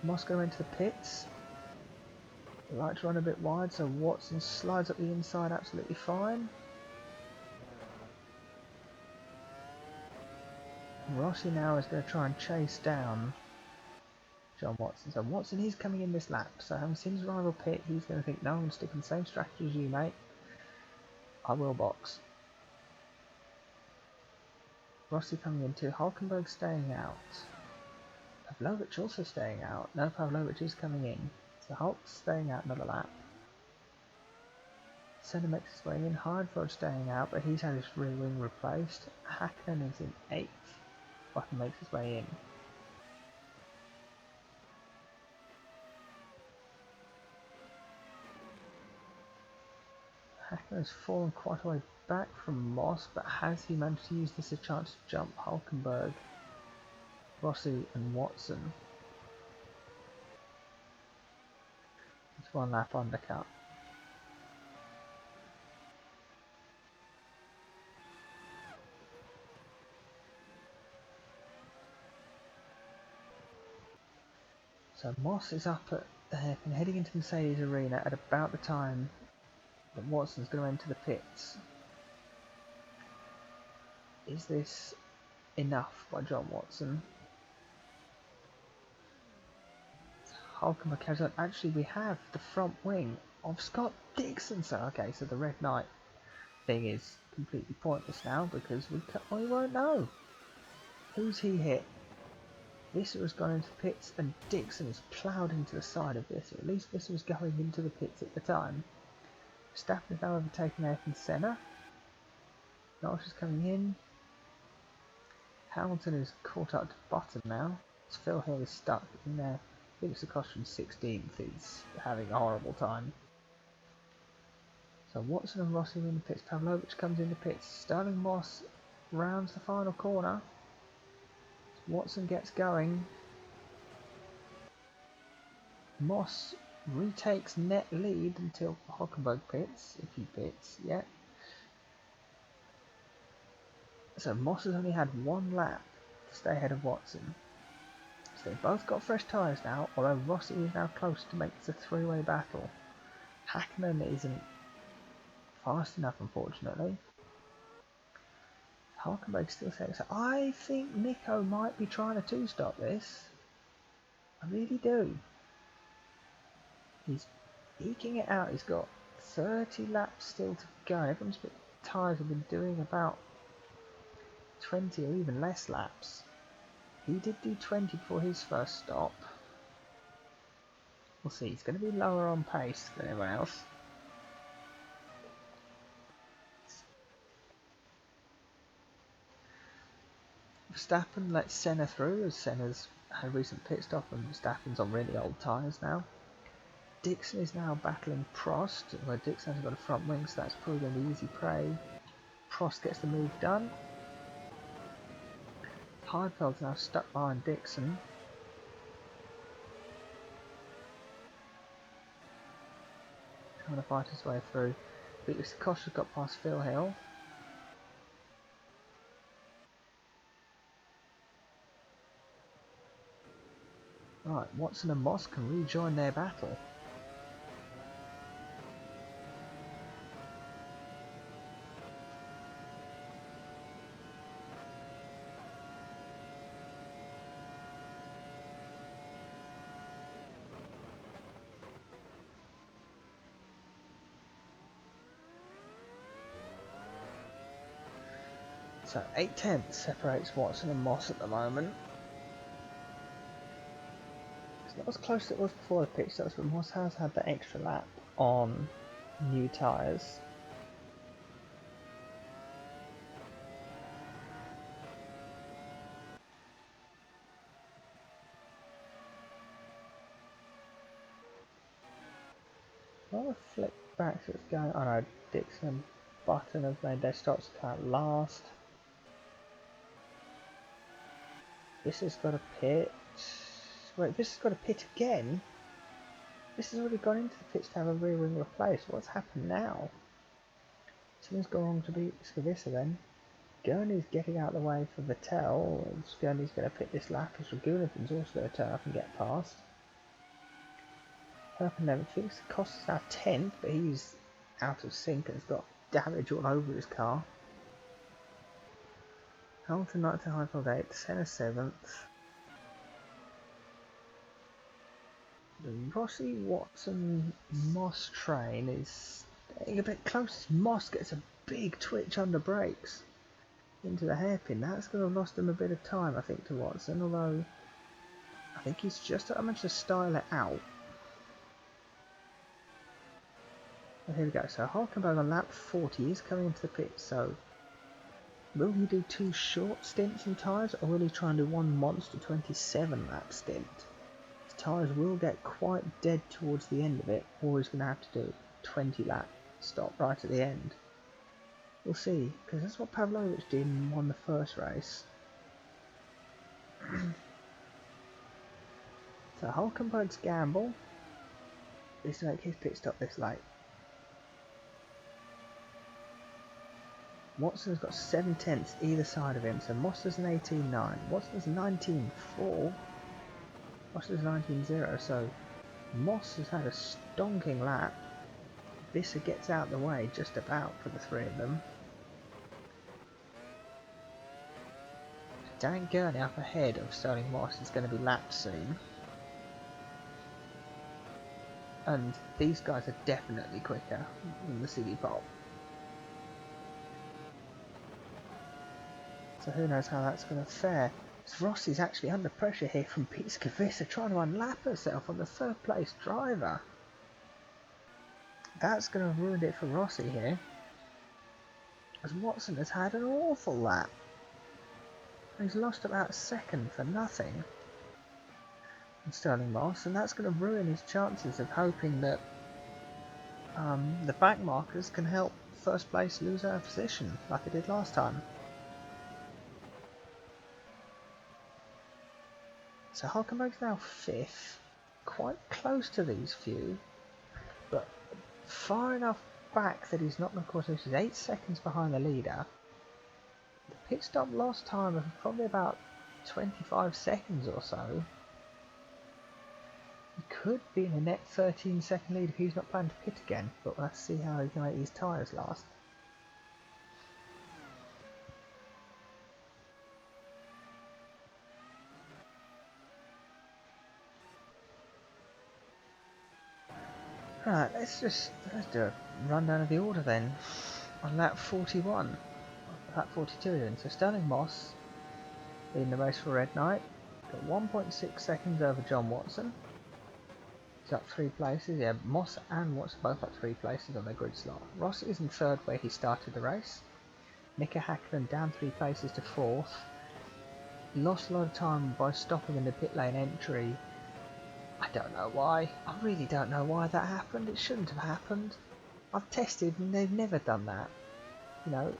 Moss going into the pits. They like to run a bit wide, so Watson slides up the inside absolutely fine. Rossi now is going to try and chase down John Watson. So Watson is coming in this lap, so having seen his rival pit, he's going to think, no, I'm going to stick on the same strategy as you, mate. I will box. Rossi coming in too, Hulkenberg staying out. Pavlovic also staying out. No, Pavlovic is coming in. So Hulk's staying out another lap. Senna makes his way in, Heidfeld staying out, but he's had his rear wing replaced. Hakkinen is in 8th. Button makes his way in. Hakkinen has fallen quite a way back from Moss, but has he managed to use this as a chance to jump Hulkenberg, Rossi and Watson? It's one lap undercut. So Moss is up at the hairpin, heading into Mercedes Arena at about the time that Watson's going to enter the pits. Is this enough by John Watson? Hulkenberg carries on. Actually, we have the front wing of Scott Dixon. So, okay, so the Red Knight thing is completely pointless now because we won't know. Who's he hit? Visser has gone into the pits and Dixon has ploughed into the side of Visser. At least Visser was going into the pits at the time. Verstappen is now overtaken Ayrton Senna. Norris is coming in. Hamilton is caught up to bottom now. Phil Hill is stuck in there. Felix Costa 16th is having a horrible time. So Watson and Rossi are in the pits. Pavlovic comes in the pits. Stirling Moss rounds the final corner. Watson gets going. Moss retakes net lead until Hockenberg pits, if he pits yet. So Moss has only had one lap to stay ahead of Watson. So they've both got fresh tyres now, although Rossi is now close to make this a three-way battle. Hakkinen isn't fast enough, unfortunately. Hulkenberg still saying so. I think Nico might be trying to two-stop this. I really do. He's eking it out. He's got 30 laps still to go. Everyone's tyres have been doing about 20 or even less laps. He did do 20 before his first stop. We'll see. He's going to be lower on pace than everyone else. Verstappen lets Senna through as Senna's had a recent pit stop and Verstappen's on really old tyres now. Dixon is now battling Prost, where Dixon hasn't got a front wing, so that's probably going to be easy prey. Prost gets the move done. Heidfeld's now stuck behind Dixon. Trying to fight his way through. Felix Costa got past Phil Hill. Right, Watson and Moss can rejoin their battle. So 8/10 separates Watson and Moss at the moment. It's not as close as it was before the pit stops, but Moss has had that extra lap on new tyres. I'll flick back so it's going. Oh no, Dixon and Button have made their stops at last. This has got a pit. Wait, this has got a pit again? This has already gone into the pits to have a rear wing replaced. What's happened now? Something's gone wrong to beat Visser then. Gurney's getting out of the way for Vettel. Gurney's going to pit this lap as Raghunathan's also going to turn up and get past. Felix Costa's now 10th, but he's out of sync and has got damage all over his car. Hamilton 9th to Heidfeld 8th, Senna 7th. The Rossi, Watson, Moss train is getting a bit close. Moss gets a big twitch under brakes into the hairpin. That's going to have lost him a bit of time, I think, to Watson, although I think he's just managed to style it out. Well, here we go. So Hulkenberg on lap 40 is coming into the pit, so will he do two short stints in tyres, or will he try and do one monster 27 lap stint? His tyres will get quite dead towards the end of it, or he's going to have to do 20 lap stop right at the end. We'll see, because that's what Pavlovic did and won the first race. So Hulkenberg's gamble is to make his pit stop this late. Watson's got 7 tenths either side of him, so Mosser's an 18.9, Watson's 19.4, Mosser's 19.0, so Moss has had a stonking lap. Visser gets out the way just about for the three of them. Dan Gurney up ahead of Stirling Moss is going to be lapped soon. And these guys are definitely quicker than the CD Pop. So who knows how that's going to fare. Rossi's actually under pressure here from Beitske. Visser trying to unlap herself on the third place driver. That's going to ruin it for Rossi here. As Watson has had an awful lap. He's lost about a second for nothing. And Stirling Moss, and that's going to ruin his chances of hoping that the back markers can help first place lose our position like it did last time. So Hulkenberg's now 5th, quite close to these few, but far enough back that he's not going to cause issues. 8 seconds behind the leader. The pit stop last time of probably about 25 seconds or so. He could be in a net 13-second lead if he's not planning to pit again, but let's see how he can make these tyres last. Right, let's do a rundown of the order then. On lap 41, lap 42 then. So Stirling Moss leading the race for Red Knight, got 1.6 seconds over John Watson. He's up 3 places. Yeah, Moss and Watson both up 3 places on their grid slot. Rossi is in 3rd where he started the race. Mika Hakkinen down 3 places to 4th. Lost a lot of time by stopping in the pit lane entry. I don't know why. I really don't know why that happened. It shouldn't have happened. I've tested and they've never done that. You know,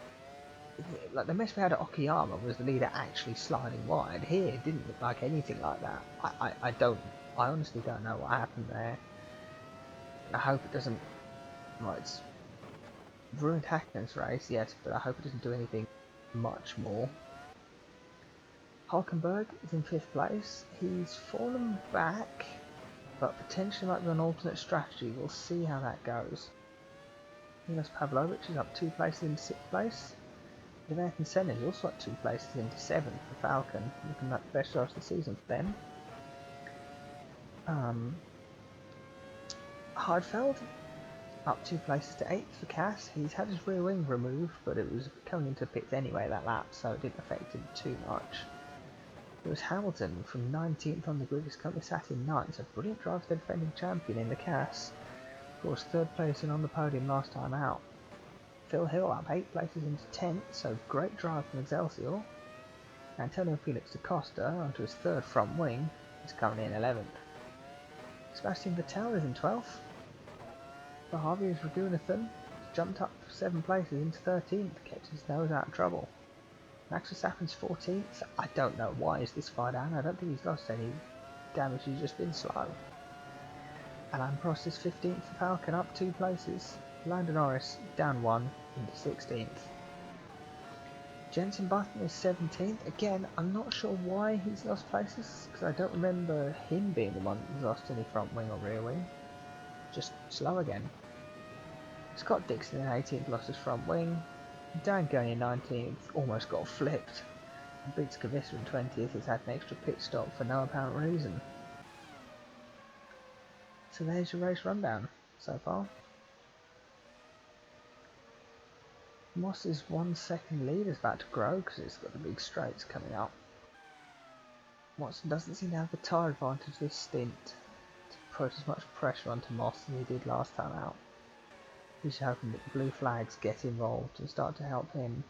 like the mess we had at Okayama was the leader actually sliding wide. Here it didn't look like anything like that. I honestly don't know what happened there. I hope it doesn't. Well, it's ruined Hakkinen's race, yes, but I hope it doesn't do anything much more. Hulkenberg is in 5th place. He's fallen back, but potentially might be an alternate strategy. We'll see how that goes. Milos Pavlovic is up 2 places into 6th place. The American Senna is also up 2 places into 7th for Falcon, looking like the best race of the season for them. Heidfeld up 2 places to 8th for Cass. He's had his rear wing removed, but it was coming into pits anyway that lap, so it didn't affect him too much. It was Hamilton from 19th on the grid. His company sat in 9th, so brilliant drive for the defending champion in the Cass. Of course, 3rd place and on the podium last time out. Phil Hill up 8 places into 10th, so great drive from Excelsior. Antonio Felix to Costa onto his 3rd front wing. He's coming in 11th. Sebastian Vettel is in 12th. Mahaveer's Raghunathan jumped up 7 places into 13th, kept his nose out of trouble. Max Verstappen's 14th. I don't know why is this far down. I don't think he's lost any damage, he's just been slow. Alain Prost is 15th for Falcon, up 2 places. Lando Norris down 1 into 16th. Jenson Button is 17th. Again, I'm not sure why he's lost places, because I don't remember him being the one who's lost any front wing or rear wing. Just slow again. Scott Dixon in 18th lost his front wing. Dan Gurney in 19th almost got flipped. And Beitske Visser in 20th has had an extra pit stop for no apparent reason. So there's your race rundown so far. Moss's 1 second lead is about to grow because it's got the big straights coming up. Watson doesn't seem to have the tyre advantage this stint to put as much pressure onto Moss as he did last time out. He's hoping that the blue flags get involved and start to help him.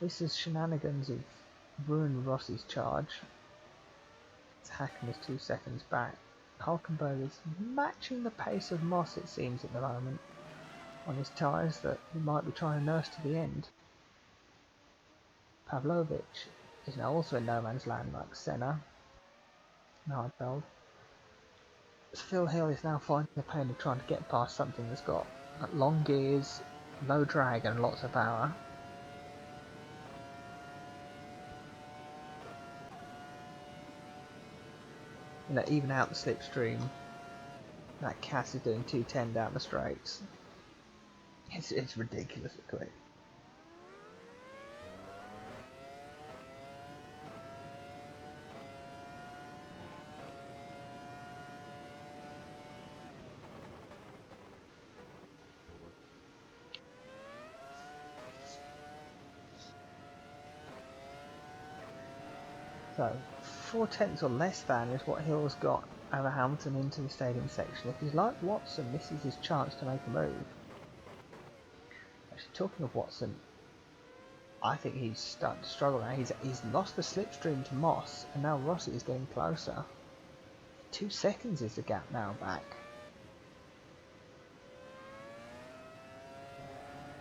This is shenanigans have ruined Rossi's charge. Hakkinen is 2 seconds back. Hulkenberg is matching the pace of Moss, it seems, at the moment, on his tyres that he might be trying to nurse to the end. Pavlovic is now also in no man's land like Senna and Heidfeld. Phil Hill is now finding the pain of trying to get past something that's got long gears, low drag and lots of power. You know, even out the slipstream, that Cass is doing 210 down the straights. It's ridiculously quick. So, 4/10 or less than is what Hill's got over Hamilton into the stadium section. If he's like Watson, this is his chance to make a move. Actually, talking of Watson, I think he's starting to struggle now. He's lost the slipstream to Moss, and now Rossi is getting closer. 2 seconds is the gap now back.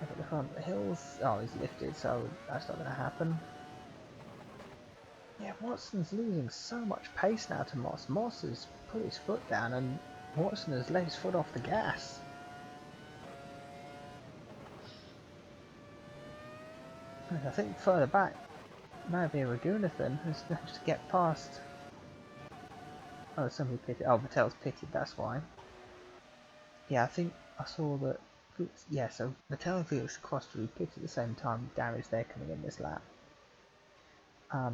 Look at the front. The Hills, oh, he's lifted, so that's not going to happen. Yeah, Watson's losing so much pace now to Moss. Moss has put his foot down and Watson has let his foot off the gas. And I think further back, Mahaveer Raghunathan has managed to get past. Oh, somebody pitted. Oh, Vettel's pitted, that's why. Yeah, I think I saw that. Yeah, so Vettel and Felix Costa pitted at the same time. Damage there coming in this lap.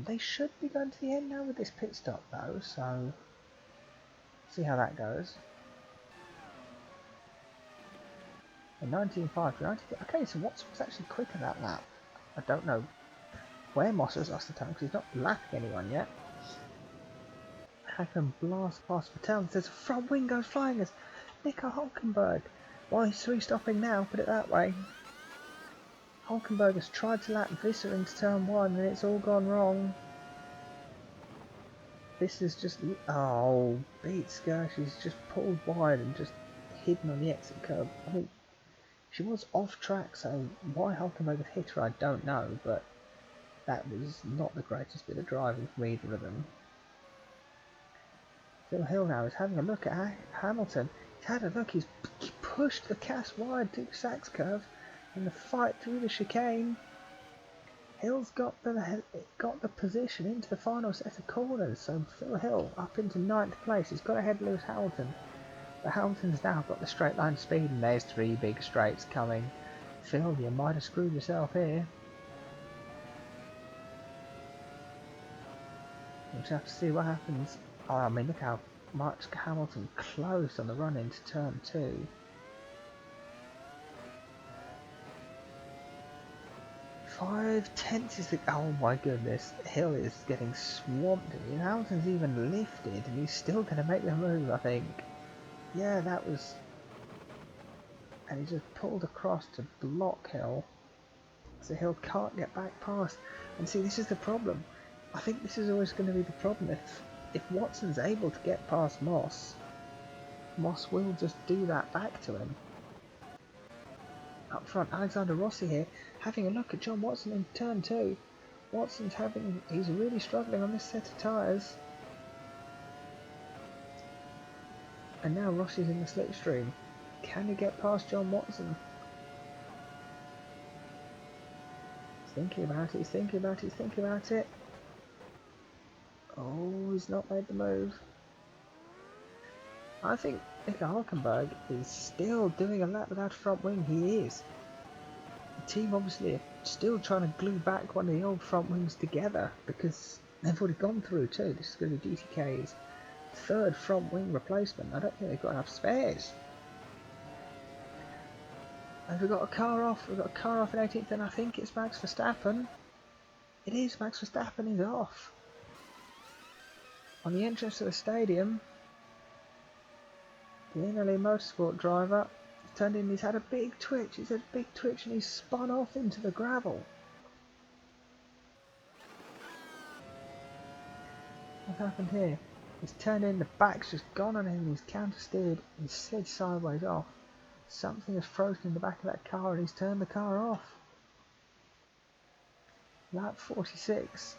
They should be going to the end now with this pit stop though, so see how that goes. And 19.5 to 90. Okay, so Watson was actually quicker that lap. I don't know where Moss has lost the time because he's not lapping anyone yet. Hakkinen blast past Vettel. There's a front wing goes flying as Nico Hulkenberg. Well, he's 3-stopping now, put it that way. Hulkenberg has tried to lap Visser into turn 1 and it's all gone wrong. This is just, oh, Beitske, she's just pulled wide and just hidden on the exit curb. I mean, she was off track, so why Hulkenberg had hit her I don't know, but that was not the greatest bit of driving from either of them. Phil Hill now is having a look at Hamilton. He's had a look, he pushed the Cass wide to the Sachs curve. In the fight through the chicane, Hill's got the position into the final set of corners, so Phil Hill up into 9th place. He's got ahead of Lewis Hamilton, but Hamilton's now got the straight line speed, and there's 3 big straights coming. Phil, you might have screwed yourself here. We'll just have to see what happens. Oh, I mean, look how much Hamilton closed on the run into turn 2. 5/10 is the, oh my goodness, Hill is getting swamped and Hamilton's even lifted and he's still going to make the move, I think. Yeah, that was, and he just pulled across to block Hill, so Hill can't get back past. And see, this is the problem. I think this is always going to be the problem. If Watson's able to get past Moss will just do that back to him. Up front, Alexander Rossi here, having a look at John Watson in turn 2. He's really struggling on this set of tyres. And now Rossi's in the slipstream. Can he get past John Watson? He's thinking about it. Oh, he's not made the move. I think Nico Hulkenberg is still doing a lap without a front wing. He is. The team obviously are still trying to glue back one of the old front wings together because they've already gone through 2. This is going to be DTK's 3rd front wing replacement. I don't think they've got enough spares. And we've got a car off. We've got a car off in 18th, and I think it's Max Verstappen. It is. Max Verstappen is off. On the entrance to the stadium, the NLA Motorsport driver turned in, he's had a big twitch, and he's spun off into the gravel. What happened here? He's turned in, the back's just gone on him, he's counter-steered, he's slid sideways off. Something has frozen in the back of that car and he's turned the car off. Lap 46.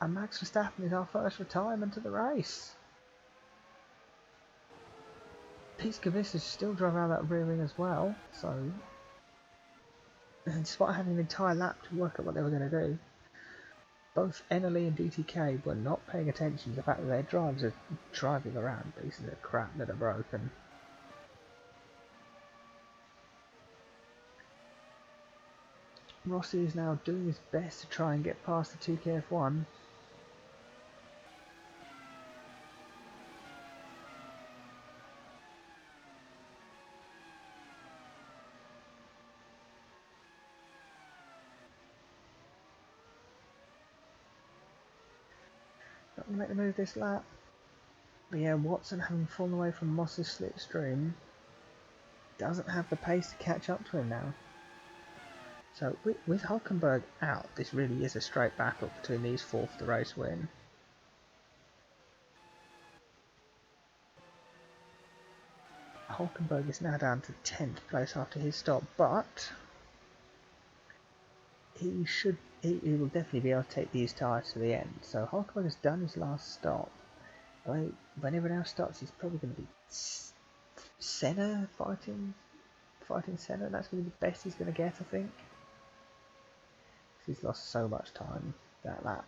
And Max Verstappen is our first retirement of the race. Visser still drove out that rear wing as well, so... And despite having an entire lap to work out what they were going to do, both NLE and DTK were not paying attention to the fact that their drivers are driving around pieces of crap that are broken. Rossi is now doing his best to try and get past the 2KF1. Not going to make the move this lap. But yeah, Watson, having fallen away from Moss's slipstream, doesn't have the pace to catch up to him now. So with Hulkenberg out, this really is a straight battle between these four for the race win. Hulkenberg is now down to 10th place after his stop, but he will definitely be able to take these tyres to the end. So Hulkenberg has done his last stop. When everyone else starts, he's probably going to be Senna fighting Senna. That's going to be the best he's going to get, I think. He's lost so much time that lap.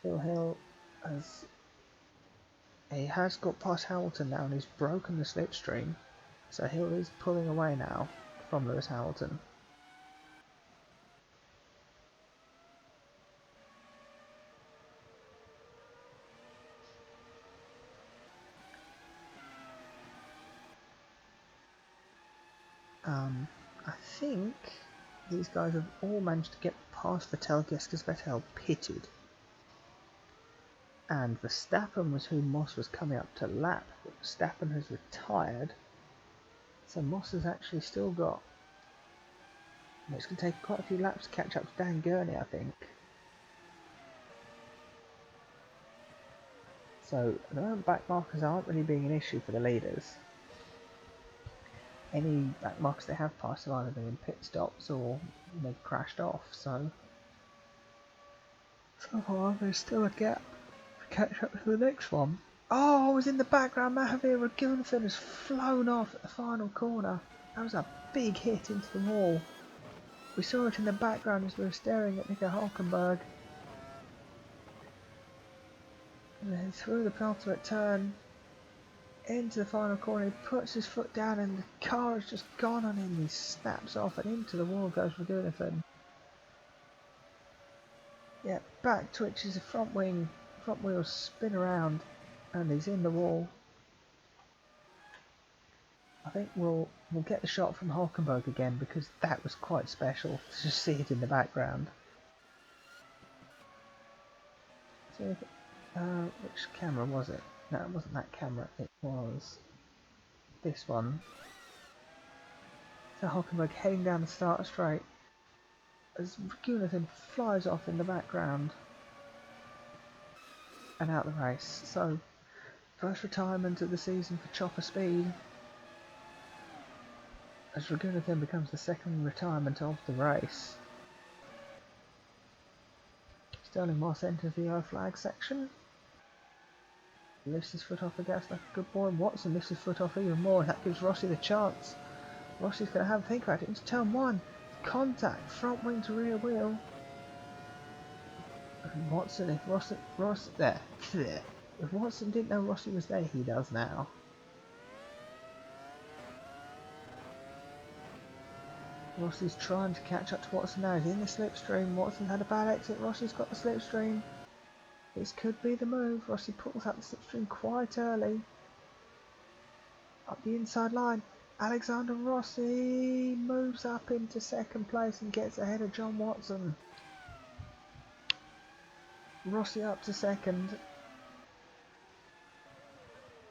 Phil Hill has got past Hamilton now and he's broken the slipstream, so Hill is pulling away now from Lewis Hamilton. I think these guys have all managed to get past Vettel because Vettel pitted. And Verstappen was who Moss was coming up to lap, but Verstappen has retired. So Moss has actually still got... It's going to take quite a few laps to catch up to Dan Gurney, I think. So at the moment back markers aren't really being an issue for the leaders. Any back markers they have passed have either been in pit stops or they've crashed off, so far there's still a gap to catch up to the next one. Oh, I was in the background, Mahaveer Raghunathan has flown off at the final corner. That was a big hit into the wall. We saw it in the background as we were staring at Nico Hulkenberg. And then through the penultimate turn into the final corner, he puts his foot down and the car has just gone on him. He snaps off and into the wall goes Raghunathan. Yeah, back twitches the front wheels spin around and he's in the wall. I think we'll get the shot from Hulkenberg again because that was quite special to just see it in the background. So, which camera was it? No, it wasn't that camera, it was this one. So Hulkenberg heading down the start straight as Raghunathan flies off in the background and out the race. So, first retirement of the season for Chopper Speed as Raghunathan becomes the second retirement of the race. Stirling Moss enters the yellow flag section. Lifts his foot off the gas like a good boy. Watson lifts his foot off even more. That gives Rossi the chance. Rossi's going to have a think about it. Into turn one. Contact. Front wing to rear wheel. And Watson, if If Watson didn't know Rossi was there, he does now. Rossi's trying to catch up to Watson now. He's in the slipstream. Watson had a bad exit. Rossi's got the slipstream. This could be the move. Rossi pulls out the slipstream quite early. Up the inside line. Alexander Rossi moves up into second place and gets ahead of John Watson. Rossi up to second.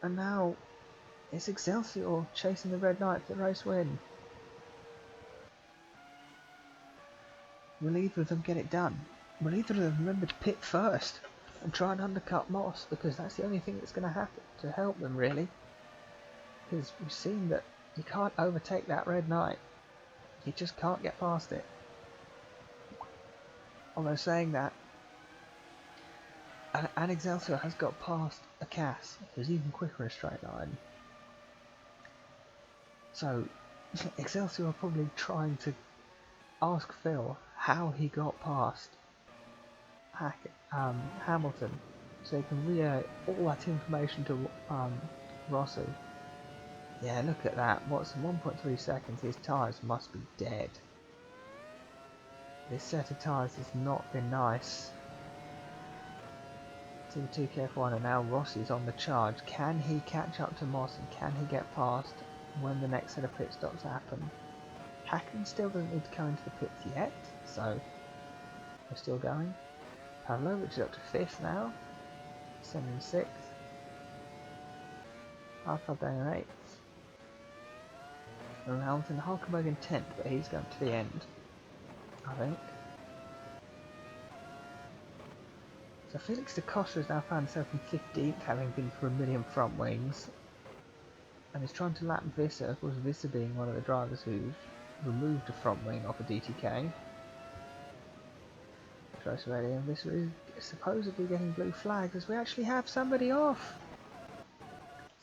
And now it's Excelsior chasing the Red Knight for the race win. Will either of them get it done? Will either of them remember to pit first? and try and undercut Moss, because that's the only thing that's going to happen to help them, really. Because we've seen that you can't overtake that Red Knight. You just can't get past it. Although saying that, an Excelsior has got past a Cass, who's even quicker in a straight line. So Excelsior are probably trying to ask Phil how he got past Hamilton, so he can relay all that information to Rossi. Yeah, look at that. What's 1.3 seconds? His tyres must be dead. This set of tyres has not been nice. Team 2KF1, and now Rossi's on the charge. Can he catch up to Moss, and can he get past when the next set of pit stops happen? Hakkinen still doesn't need to come into the pits yet, so we're still going. Pavlovic is up to 5th now. Senna in 6th. Heidfeld down in 8th. Alain and Hulkenberg in 10th, but he's going to the end, I think. So Felix to Costa has now found himself in 15th, having been for a million front wings. And he's trying to lap Visser, of course Visser being one of the drivers who's removed a front wing off a DTK. Close ready, and Visser is supposedly getting blue flags as we actually have somebody off.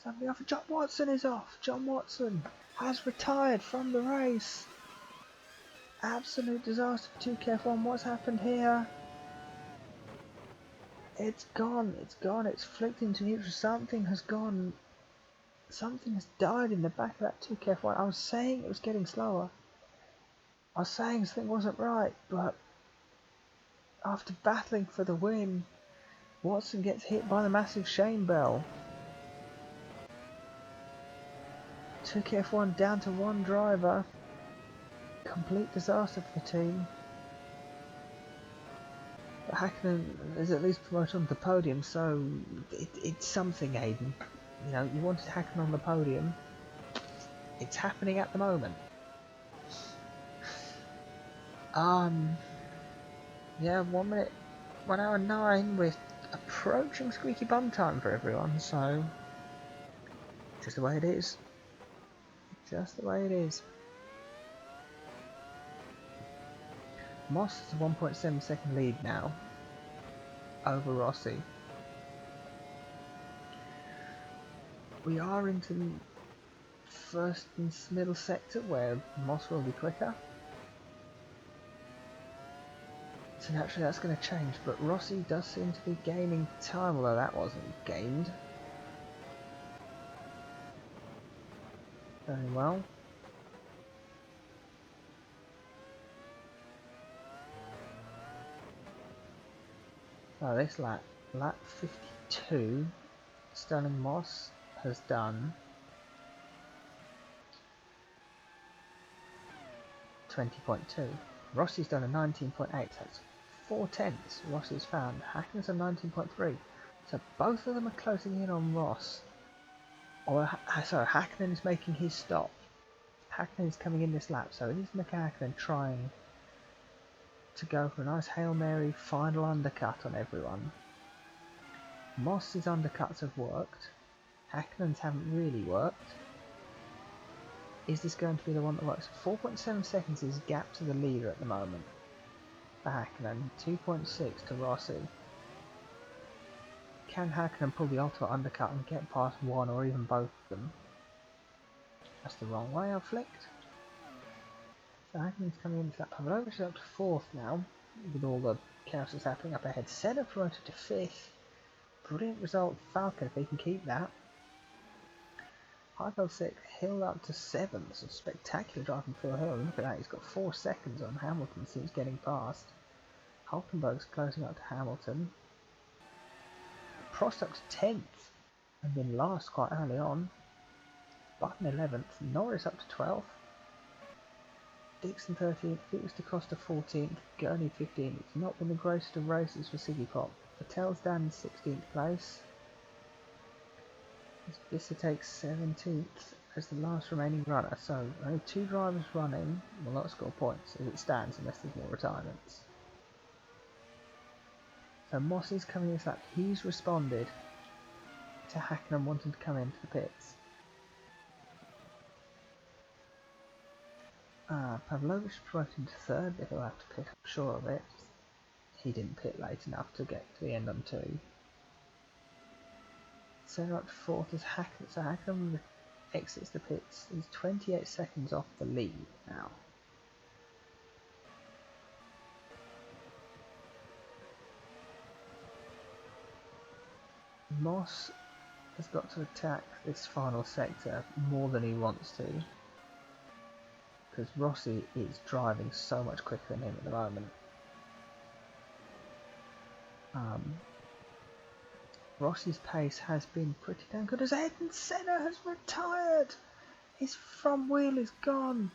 Somebody off. John Watson is off. John Watson has retired from the race. Absolute disaster for 2KF1. What's happened here? It's gone. It's gone. It's flicked into neutral. Something has gone. Something has died in the back of that 2KF1. I was saying it was getting slower. I was saying something wasn't right, but after battling for the win, Watson gets hit by the massive shame bell. 2KF1 down to one driver. Complete disaster for the team. But Hakkinen is at least promoted on the podium, so it's something, Ayrton. You know, you wanted Hakkinen on the podium. It's happening at the moment. Yeah, 1 minute, 1 hour 9. We're approaching squeaky bum time for everyone, so just the way it is. Just the way it is. Moss has a 1.7 second lead now over Rossi. We are into the first and middle sector where Moss will be quicker. So naturally that's going to change, but Rossi does seem to be gaining time, although that wasn't gained. Very well. So this lap 52, Stirling Moss has done 20.2. Rossi's done a 19.8, that's 4/10 Rossi's found. Hakkinen's a 19.3, so both of them are closing in on Ross. Or sorry, Hakkinen is making his stop. Hakkinen is coming in this lap, so it is Hakkinen trying to go for a nice Hail Mary final undercut on everyone. Moss's undercuts have worked. Hakkinen's haven't really worked. Is this going to be the one that works? 4.7 seconds is gap to the leader at the moment for Hakkinen, 2.6 to Rossi. Can Hakkinen pull the ultimate undercut and get past one or even both of them? That's the wrong way I've flicked. So Hakkinen's coming into that. Pavlovic is up to 4th now, with all the chaos that's happening up ahead. Senna promoted to 5th. Brilliant result, Falcon, if he can keep that. Heidfeld 6th, Hill up to 7th. So spectacular drive from Phil Hill. Look at that, he's got 4 seconds on Hamilton since getting past. Hulkenberg's closing up to Hamilton. Prost up to 10th and been last quite early on. Button 11th, Norris up to 12th. Dixon 13th, Felix Costa 14th, Gurney 15th. It's not been the greatest of races for Siggy Pop. Vettel's down in 16th place. Visser takes 17th as the last remaining runner, so only 2 drivers running will not score points as it stands unless there's more retirements. So Moss is coming this lap. He's responded to Hakkinen wanting to come into the pits. Pavlovic promoted to third, but he'll have to pit, I'm sure of it. He didn't pit late enough to get to the end on 2. Senna up to 4th as Hakkinen, so Hakkinen exits the pits. He's 28 seconds off the lead now. Moss has got to attack this final sector more than he wants to, because Rossi is driving so much quicker than him at the moment. Rossi's pace has been pretty damn good as Ayrton Senna has retired. His front wheel is gone.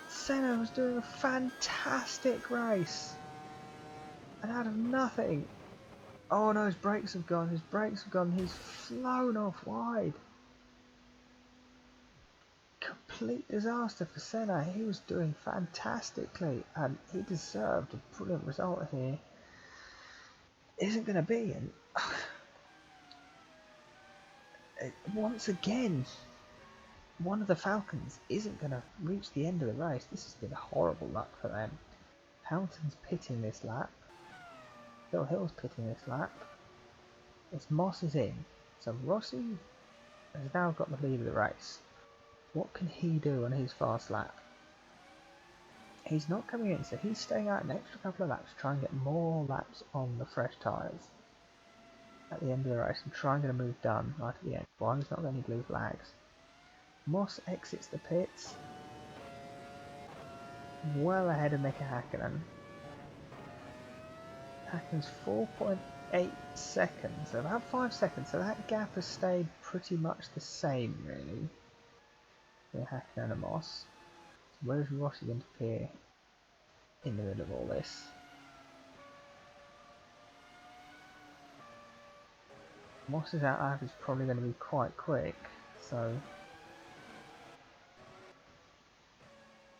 Senna was doing a fantastic race, and out of nothing, oh no, his brakes have gone, he's flown off wide. Complete disaster for Senna. He was doing fantastically and he deserved a brilliant result here. Isn't going to be, and once again, one of the Falcons isn't going to reach the end of the race. This has been horrible luck for them. Hamilton's pitting this lap. Phil Hill's pitting this lap. As Moss is in, so Rossi has now got the lead of the race. What can he do on his fast lap? He's not coming in, so he's staying out an extra couple of laps to try and get more laps on the fresh tyres at the end of the race and try and get a move done right at the end. Why he's not got any blue flags. Moss exits the pits well ahead of Mika Hakkinen. Hakkinen's 4.8 seconds, so about 5 seconds, so that gap has stayed pretty much the same really between Hakkinen and Moss. So where's Rossi going to appear in the middle of all this? Moss's out lap is probably going to be quite quick, so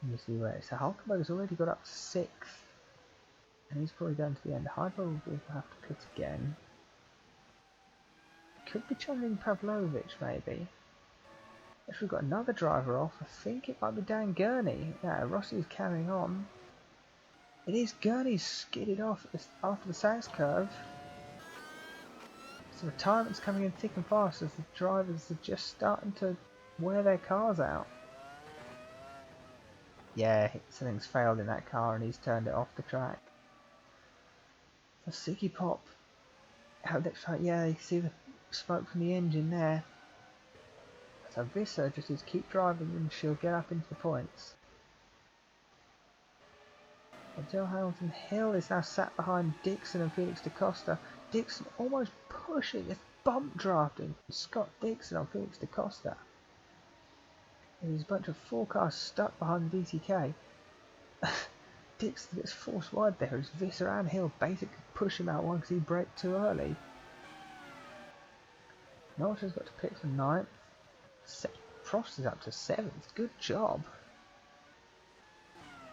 let me see where. So Hulkenberg's already got up to 6th, and he's probably going to the end. Heidfeld will have to pit again. Could be challenging Pavlovic maybe. If we've got another driver off, I think it might be Dan Gurney. Yeah, Rossi's carrying on. It is Gurney skidded off after the Sax curve. So retirement's coming in thick and fast as the drivers are just starting to wear their cars out. Yeah, something's failed in that car and he's turned it off the track. So Siggy Pop out next track, yeah, you can see the smoke from the engine there. So Visser just needs to keep driving and she'll get up into the points. Joe Hamilton Hill is now sat behind Dixon and Felix da Costa. Dixon almost pushing, it's bump drafting Scott Dixon on Felix da Costa. There's a bunch of 4 cars stuck behind the DTK. Dixon gets forced wide there as Visser and Hill basically push him out one because he braked too early. Norris has got to pit for 9th. Prost is up to 7th. Good job.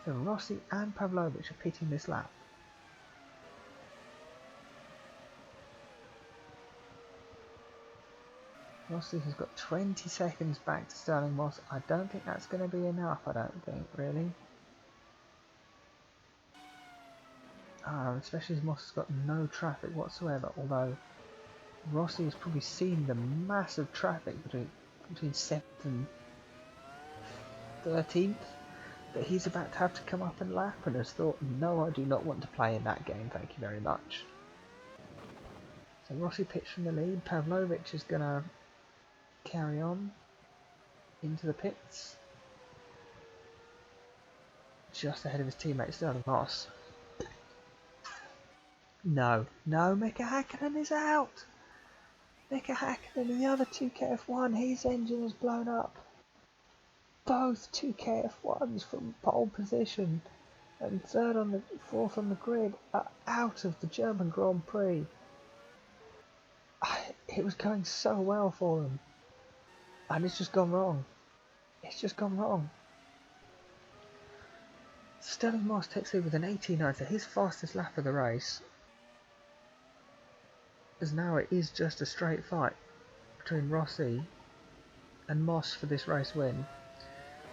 So Rossi and Pavlovic are pitting this lap. Rossi has got 20 seconds back to Stirling Moss. I don't think that's going to be enough, I don't think, really. Especially as Moss has got no traffic whatsoever, although Rossi has probably seen the massive traffic between 7th and 13th that he's about to have to come up and lap and has thought, no, I do not want to play in that game, thank you very much. So Rossi pitched from the lead. Pavlovic is going to carry on into the pits just ahead of his teammate Stirling Moss. No, Mika Hakkinen is out. Mika Hakkinen in the other 2KF1, his engine has blown up. Both 2KF1s from pole position and 4th on the grid are out of the German Grand Prix. It was going so well for them, and it's just gone wrong. Stirling Moss takes over with an 18.9, so his fastest lap of the race. as now it is just a straight fight between Rossi and Moss for this race win.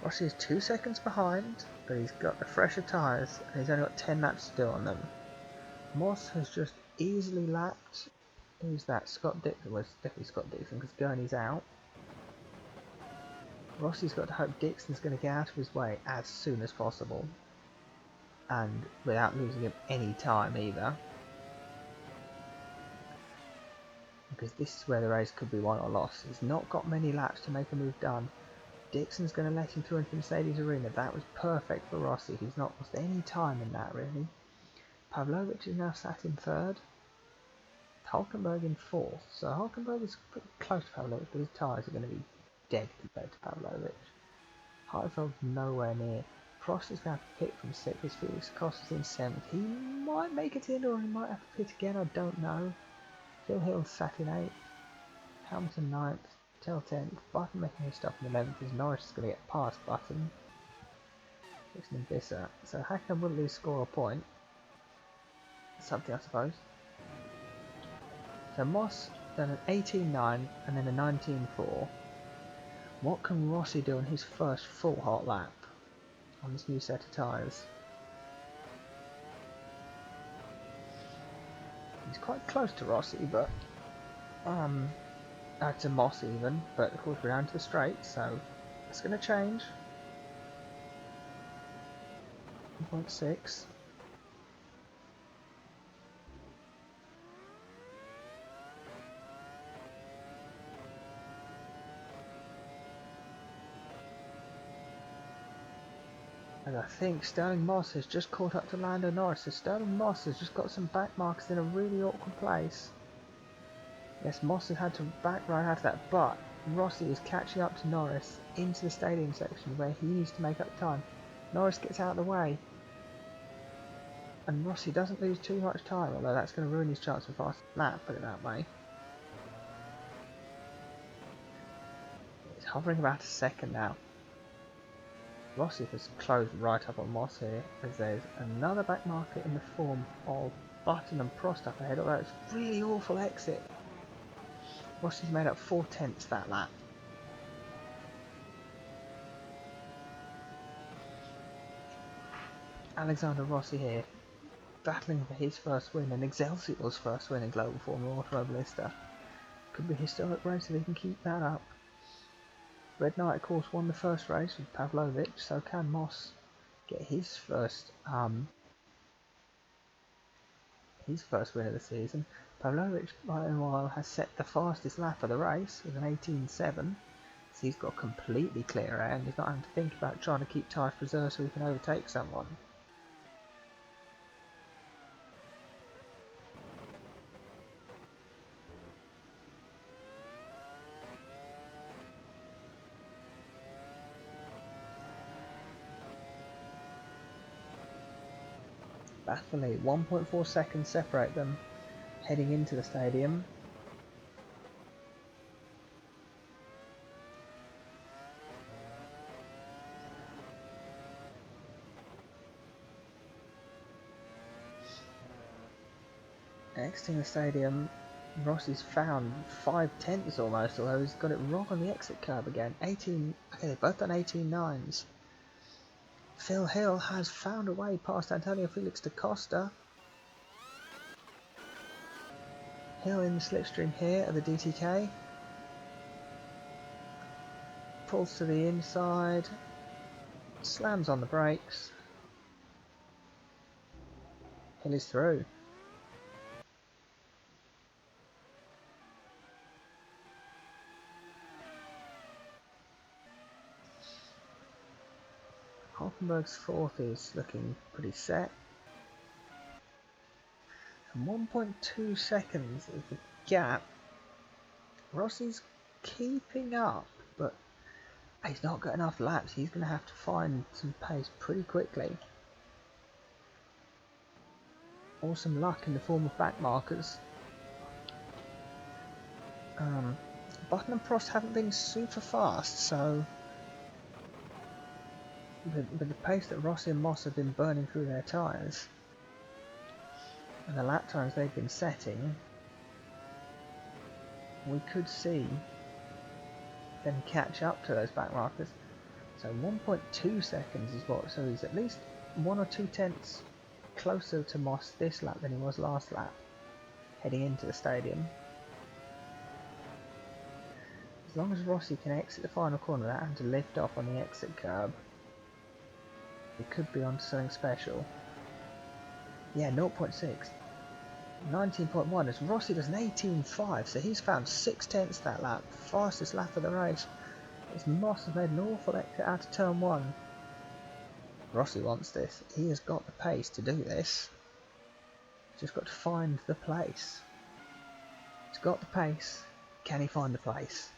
Rossi is 2 seconds behind, but he's got the fresher tyres and he's only got 10 laps to do on them. Moss has just easily lapped. Who's that? Scott Dixon. Well, it's definitely Scott Dixon because Gurney's out. Rossi's got to hope Dixon's going to get out of his way as soon as possible, and without losing him any time either, because this is where the race could be won or lost. He's not got many laps to make a move done. Dixon's going to let him through into Mercedes Arena. That was perfect for Rossi. He's not lost any time in that, really. Pavlovic is now sat in third. Hulkenberg in fourth. So Hulkenberg is pretty close to Pavlovic, but his tyres are going to be dead compared to Pavlovic. Heidfeld's nowhere near. Prost is going to have to pit from 6th. Felix Costa's in 7th. He might make it in, or he might have to pit again, I don't know. Phil Hill's sat in 8th. Hamilton 9th. Vettel 10th. Button making his stop in 11th, as Norris is going to get past Button. Dixon and Visser. So Hakkinen will lose score or point. Something, I suppose. So Moss done an 18.9 and then a 19.4. What can Rossi do on his first full hot lap on this new set of tyres? He's quite close to Rossi, but to Moss even, but of course we're down to the straight, so it's going to change. 1.6. And I think Stirling Moss has just caught up to Lando Norris, so Stirling Moss has just got some back markers in a really awkward place. Yes, Moss has had to back right out of that, but Rossi is catching up to Norris into the stadium section where he needs to make up time. Norris gets out of the way, and Rossi doesn't lose too much time, although that's going to ruin his chance for fast lap, put it that way. He's hovering about a second now. Rossi has closed right up on Moss here, as there's another back marker in the form of Button and Prost up ahead, although it's a really awful exit. Rossi's made up 4/10 that lap. Alexander Rossi here, battling for his first win and Excelsior's first win in Global Formula Automobilista. Could be a historic race if he can keep that up. Red Knight, of course, won the first race with Pavlovic, so can Moss get his first win of the season. Pavlovic, meanwhile, has set the fastest lap of the race with an 18.7, so he's got completely clear air and he's not having to think about trying to keep tyre preserved so he can overtake someone. Bafflingly, 1.4 seconds separate them heading into the stadium. Exiting the stadium, Rossi's found 5/10 almost, although he's got it wrong on the exit curb again. 18, okay, they've both done 18.9s. Phil Hill has found a way past Antonio Felix to Costa. Hill in the slipstream here at the DTK. Pulls to the inside. Slams on the brakes. Hill is through. Hockenberg's fourth is looking pretty set. And 1.2 seconds is the gap. Rossi's keeping up, but he's not got enough laps. He's going to have to find some pace pretty quickly. Or some luck in the form of back markers. Button and Prost haven't been super fast, so with the pace that Rossi and Moss have been burning through their tyres and the lap times they've been setting, we could see them catch up to those back markers. So 1.2 seconds is what, so he's at least 1 or 2 tenths closer to Moss this lap than he was last lap, heading into the stadium. As long as Rossi can exit the final corner without having to lift off on the exit curb, he could be onto something special. Yeah, 0.6. 19.1 as Rossi does an 18.5, so he's found 6 tenths that lap, fastest lap of the race. As Moss has made an awful exit out of turn 1. Rossi wants this, he has got the pace to do this. He's just got to find the place. He's got the pace, can he find the place?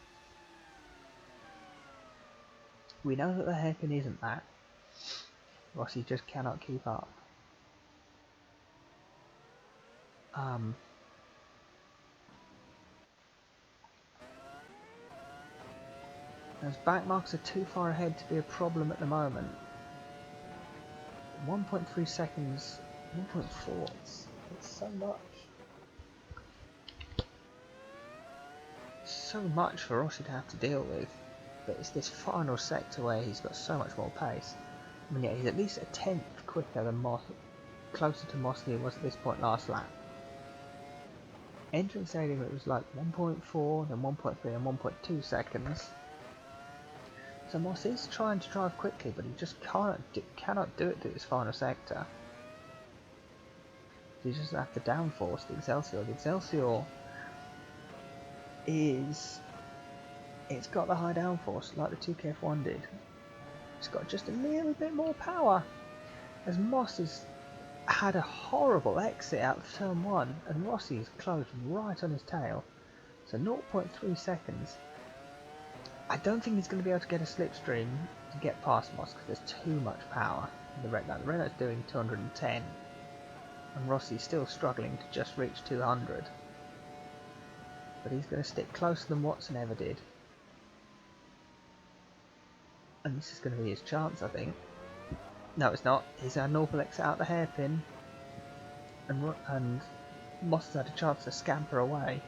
We know that the hairpin isn't that. Rossi just cannot keep up. Those back marks are too far ahead to be a problem at the moment. 1.3 seconds, 1.4, it's so much. So much for Rossi to have to deal with. But it's this final sector where he's got so much more pace. I mean, yeah, he's at least a tenth quicker than Moss, closer to Moss than he was at this point last lap. Entering stadium it was like 1.4, then 1.3 and 1.2 seconds. So Moss is trying to drive quickly, but he just cannot do it to this final sector. He just have to downforce the Excelsior. The Excelsior it's got the high downforce like the 2KF1 did. It's got just a little bit more power. As Moss has had a horrible exit out of turn 1 and Rossi is closed right on his tail. So 0.3 seconds. I don't think he's going to be able to get a slipstream to get past Moss because there's too much power. The Renault's doing 210 and Rossi's still struggling to just reach 200. But he's going to stick closer than Watson ever did. And this is going to be his chance, I think. No, it's not. He's had an awful exit out the hairpin. And Moss has had a chance to scamper away.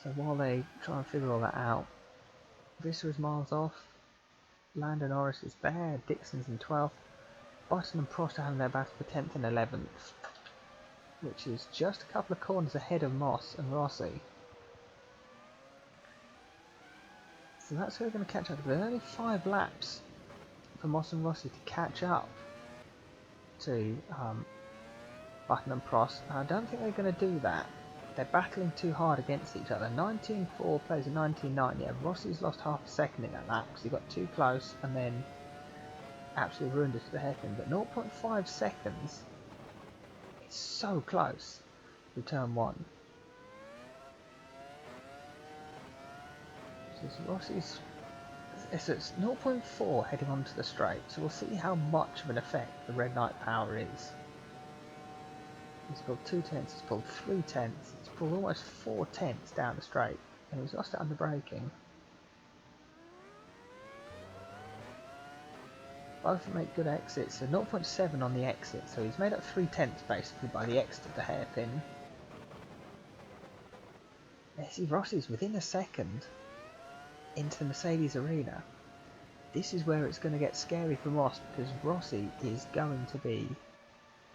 So while they try and figure all that out, Visser is miles off. Lando and Norris is there. Dixon's in 12th. Button and Prost are having their battle for 10th and 11th, which is just a couple of corners ahead of Moss and Rossi. So that's who we're going to catch up with. There's only 5 laps for Moss and Rossi to catch up to Button and Prost. And I don't think they're going to do that. They're battling too hard against each other. 19.4 plays a 19.9. Yeah, Rossi's lost half a second in that lap because he got too close and then absolutely ruined it to the hairpin. But 0.5 seconds is so close to turn 1. So Rossi's, so it's 0.4 heading onto the straight. So we'll see how much of an effect the red light power is. He's pulled 2 tenths, he's pulled 3 tenths, he's pulled almost 4 tenths down the straight, and he's lost it under braking. Both make good exits, so 0.7 on the exit, so he's made up 3 tenths basically by the exit of the hairpin. Yeah, see, Rossi's within a second into the Mercedes arena. This is where it's going to get scary for Moss, because Rossi is going to be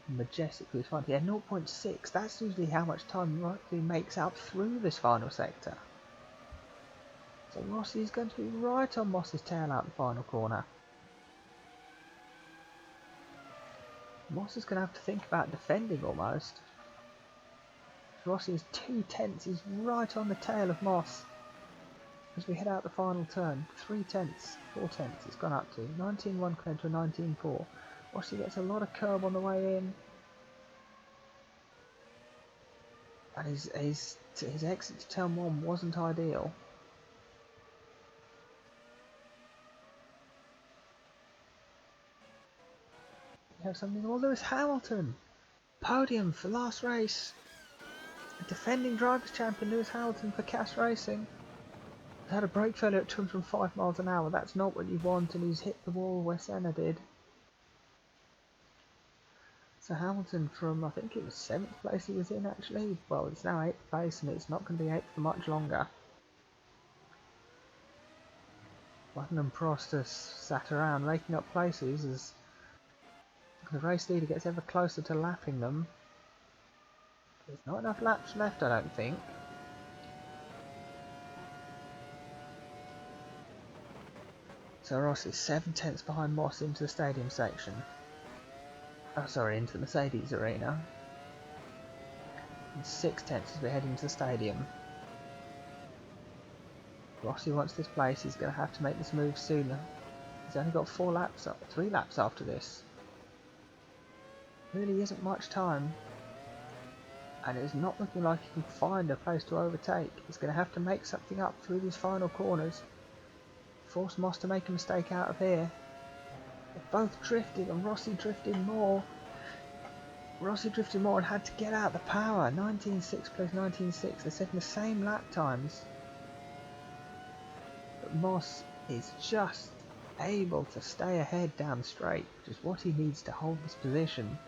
majestically fine. Yeah, 0.6. That's usually how much time Rossi makes out through this final sector. So Rossi is going to be right on Moss's tail out the final corner. Moss is going to have to think about defending almost. Rossi is 2 tenths. He's right on the tail of Moss as we head out the final turn. 3 tenths, 4 tenths. It's gone up to 19.1 compared to a 19.4. Rossi gets a lot of curb on the way in, and his exit to turn 1 wasn't ideal. We have something. Oh, Lewis Hamilton, podium for last race. The defending drivers' champion Lewis Hamilton for Cass Racing has had a brake failure at 205 miles an hour. That's not what you want, and he's hit the wall where Senna did. So Hamilton from, I think it was 7th place he was in actually, well it's now 8th place and it's not going to be 8th for much longer. Button and Prost has sat around raking up places as the race leader gets ever closer to lapping them. There's not enough laps left, I don't think. So Ross is 7 tenths behind Moss into the stadium section. Oh sorry, into the Mercedes arena. And 6 tenths as we head into the stadium. Rossi wants this place, he's going to have to make this move sooner. He's only got 3 laps after this. Really isn't much time. And it's not looking like he can find a place to overtake. He's going to have to make something up through these final corners. Force Moss to make a mistake out of here. They're both drifting and Rossi drifted more. Rossi drifted more and had to get out the power. 19.6 plus 19.6. They're setting the same lap times. But Moss is just able to stay ahead down the straight, which is what he needs to hold this position.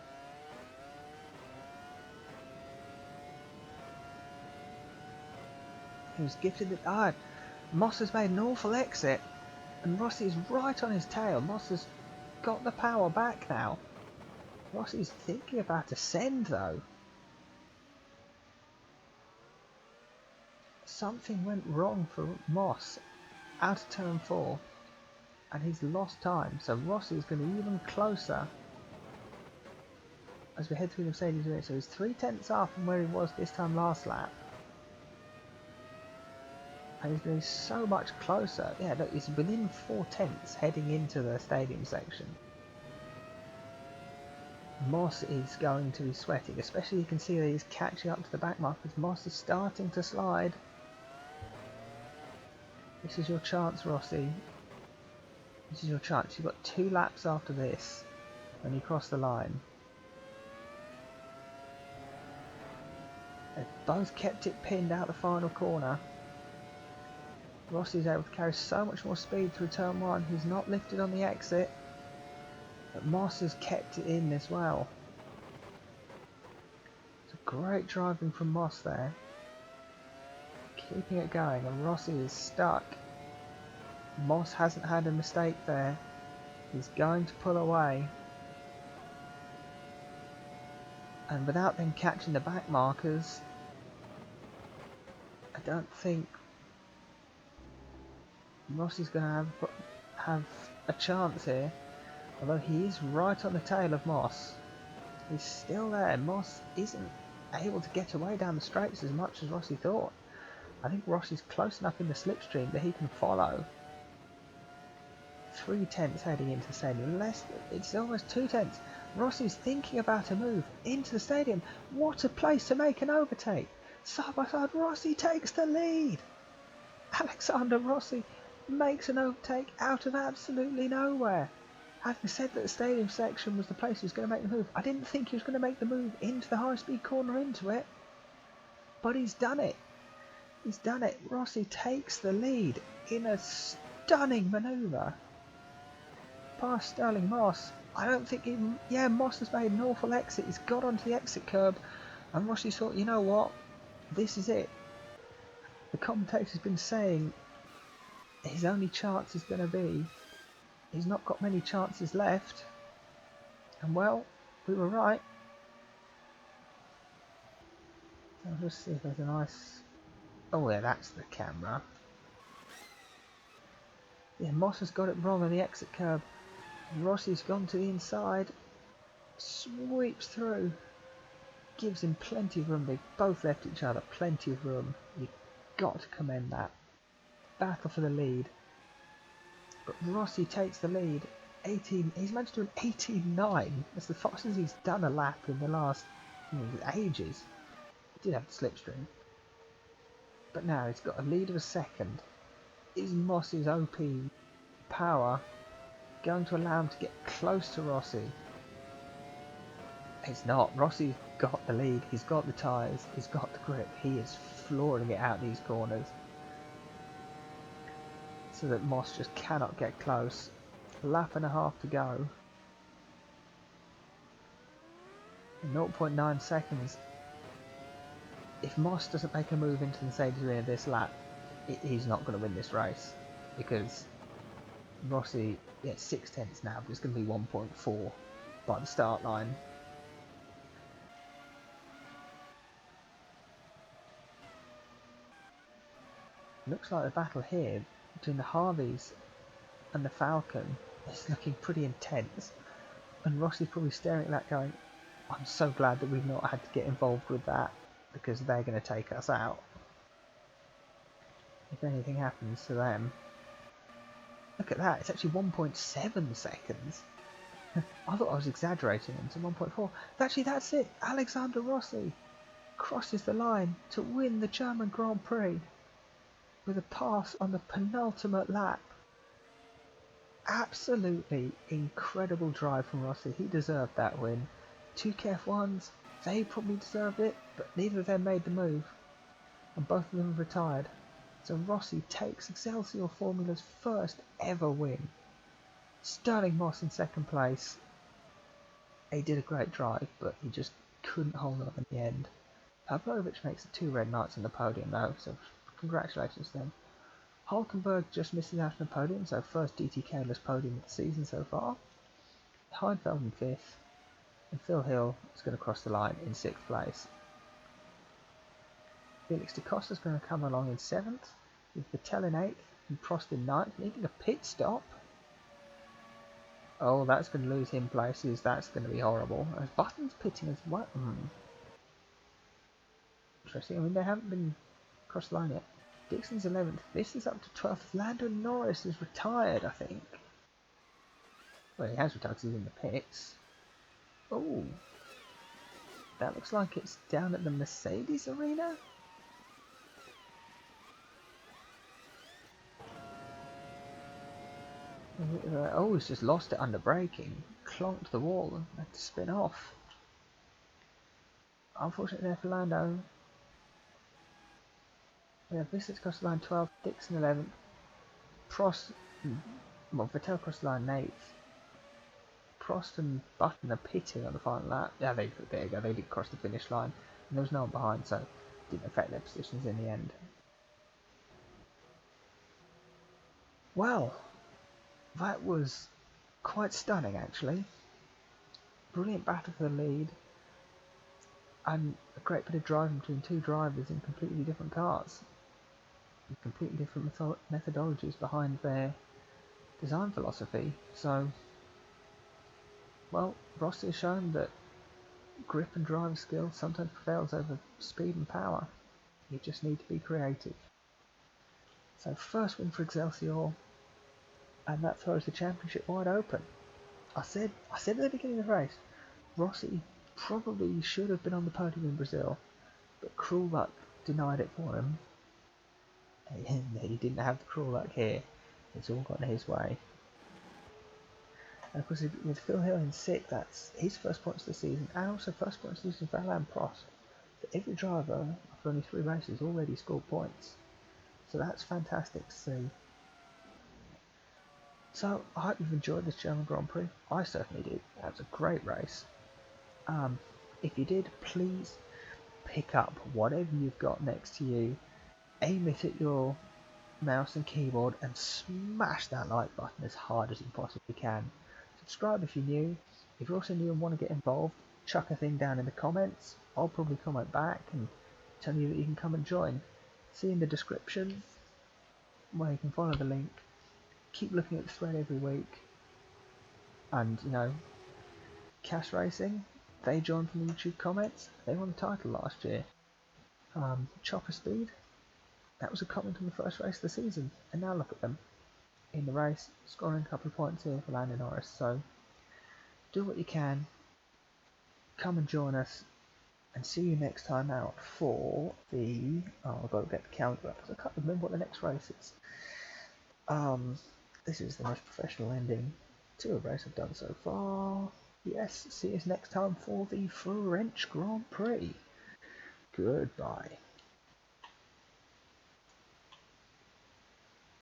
He was gifted the... Moss has made an awful exit and Rossi's right on his tail. Moss has got the power back now. Rossi's thinking about a send though. Something went wrong for Moss out of turn 4 and he's lost time, so Rossi is going to be even closer as we head through the Mercedes race. So he's 3 tenths off from where he was this time last lap. And he's going to be so much closer. Yeah, look, he's within 4 tenths heading into the stadium section. Moss is going to be sweating, especially you can see that he's catching up to the back markers. Moss is starting to slide. This is your chance, Rossi. This is your chance. You've got 2 laps after this when you cross the line. They've both kept it pinned out the final corner. Rossi is able to carry so much more speed through turn 1. He's not lifted on the exit, but Moss has kept it in as well. It's a great driving from Moss there, keeping it going, and Rossi is stuck. Moss hasn't had a mistake there. He's going to pull away, and without them catching the back markers, I don't think Rossi's going to have a chance here, although he is right on the tail of Moss. He's still there. Moss isn't able to get away down the straights as much as Rossi thought. I think Rossi's close enough in the slipstream that he can follow. 3 tenths heading into the stadium. It's almost 2 tenths. Rossi's thinking about a move into the stadium. What a place to make an overtake. Side by side, Rossi takes the lead. Alexander Rossi makes an overtake out of absolutely nowhere. Having said that the stadium section was the place he was going to make the move, I didn't think he was going to make the move into the high-speed corner into it, but he's done it. He's done it. Rossi takes the lead in a stunning manoeuvre past Stirling Moss. I don't think even... Yeah, Moss has made an awful exit. He's got onto the exit curb and Rossi thought, you know what, this is it. The commentator's been saying his only chance is going to be, he's not got many chances left, and well, we were right. I'll just see if there's a nice... Oh yeah, that's the camera. Yeah, Moss has got it wrong on the exit curb. Rossi's gone to the inside, sweeps through, gives him plenty of room. They've both left each other plenty of room. You've got to commend that. Battle for the lead. But Rossi takes the lead. 18. He's managed to do an 18.9. That's the fastest he's done a lap in the last ages. He did have the slipstream, but now he's got a lead of a second. Is Moss's OP power going to allow him to get close to Rossi? It's not. Rossi's got the lead. He's got the tyres. He's got the grip. He is flooring it out these corners, so that Moss just cannot get close. A lap and a half to go. In 0.9 seconds. If Moss doesn't make a move into the Mercedes win this lap, he's not going to win this race, because Rossi, yeah, 6/10 now, but it's going to be 1.4 by the start line. Looks like the battle here between the Harveys and the Falcon is looking pretty intense, and Rossi's probably staring at that going, I'm so glad that we've not had to get involved with that, because they're going to take us out if anything happens to them. Look at that, it's actually 1.7 seconds. I thought I was exaggerating, into 1.4. Actually, that's it. Alexander Rossi crosses the line to win the German Grand Prix with a pass on the penultimate lap. Absolutely incredible drive from Rossi. He deserved that win. Two KF1s, they probably deserved it, but neither of them made the move, and both of them retired. So Rossi takes Excelsior Formula's first ever win. Stirling Moss in second place. He did a great drive, but he just couldn't hold on in the end. Pavlovic makes it 2 red knights on the podium though, so congratulations to them. Hulkenberg just misses out on the podium, so first DTK-less podium of the season so far. Heidfeld in 5th, and Phil Hill is going to cross the line in 6th place. Felix Costa is going to come along in 7th, with Vettel in 8th, and Prost in 9th, needing a pit stop. Oh, that's going to lose him places, that's going to be horrible. As Button's pitting as well. Interesting, I mean they haven't been across the line yet. Dixon's 11th, this is up to 12th. Lando Norris is retired, I think. Well, he has retired because he's in the pits. Oh, that looks like it's down at the Mercedes arena. Oh, he's just lost it under braking. Clonked the wall and had to spin off. Unfortunately there for Lando. We have Visser across the line 12th, Dixon 11th, Prost, well, Vettel across the line 8th. Prost and Button are pitting on the final lap. Yeah, there you go, they did cross the finish line, and there was no one behind, so it didn't affect their positions in the end. Well, that was quite stunning actually. Brilliant battle for the lead, and a great bit of driving between two drivers in completely different cars. Completely different methodologies behind their design philosophy. So, well, Rossi has shown that grip and driving skill sometimes prevails over speed and power. You just need to be creative. So first win for Excelsior, and that throws the championship wide open. I said at the beginning of the race, Rossi probably should have been on the podium in Brazil, but cruel luck denied it for him. He didn't have the cruel luck here. It's all gone his way. And of course, with Phil Hill in 6th, that's his first points of the season, and also first points of the season for Alain Prost. So every driver, after only 3 races, already scored points. So that's fantastic to see. So I hope you've enjoyed this German Grand Prix. I certainly did. That was a great race. If you did, please pick up whatever you've got next to you. Aim it at your mouse and keyboard and smash that like button as hard as you possibly can. Subscribe if you're new. If you're also new and want to get involved, chuck a thing down in the comments. I'll probably comment back and tell you that you can come and join. See in the description where you can follow the link. Keep looking at the thread every week. And, you know, Cash Racing, they joined from the YouTube comments. They won the title last year. Chopper Speed, that was a comment on the first race of the season, and now look at them in the race, scoring a couple of points here for Lando Norris. So do what you can, come and join us, and see you next time out for the, I've got to get the calendar up because I can't remember what the next race is. This is the most professional ending to a race I've done so far. Yes, see us next time for the French Grand Prix. Goodbye.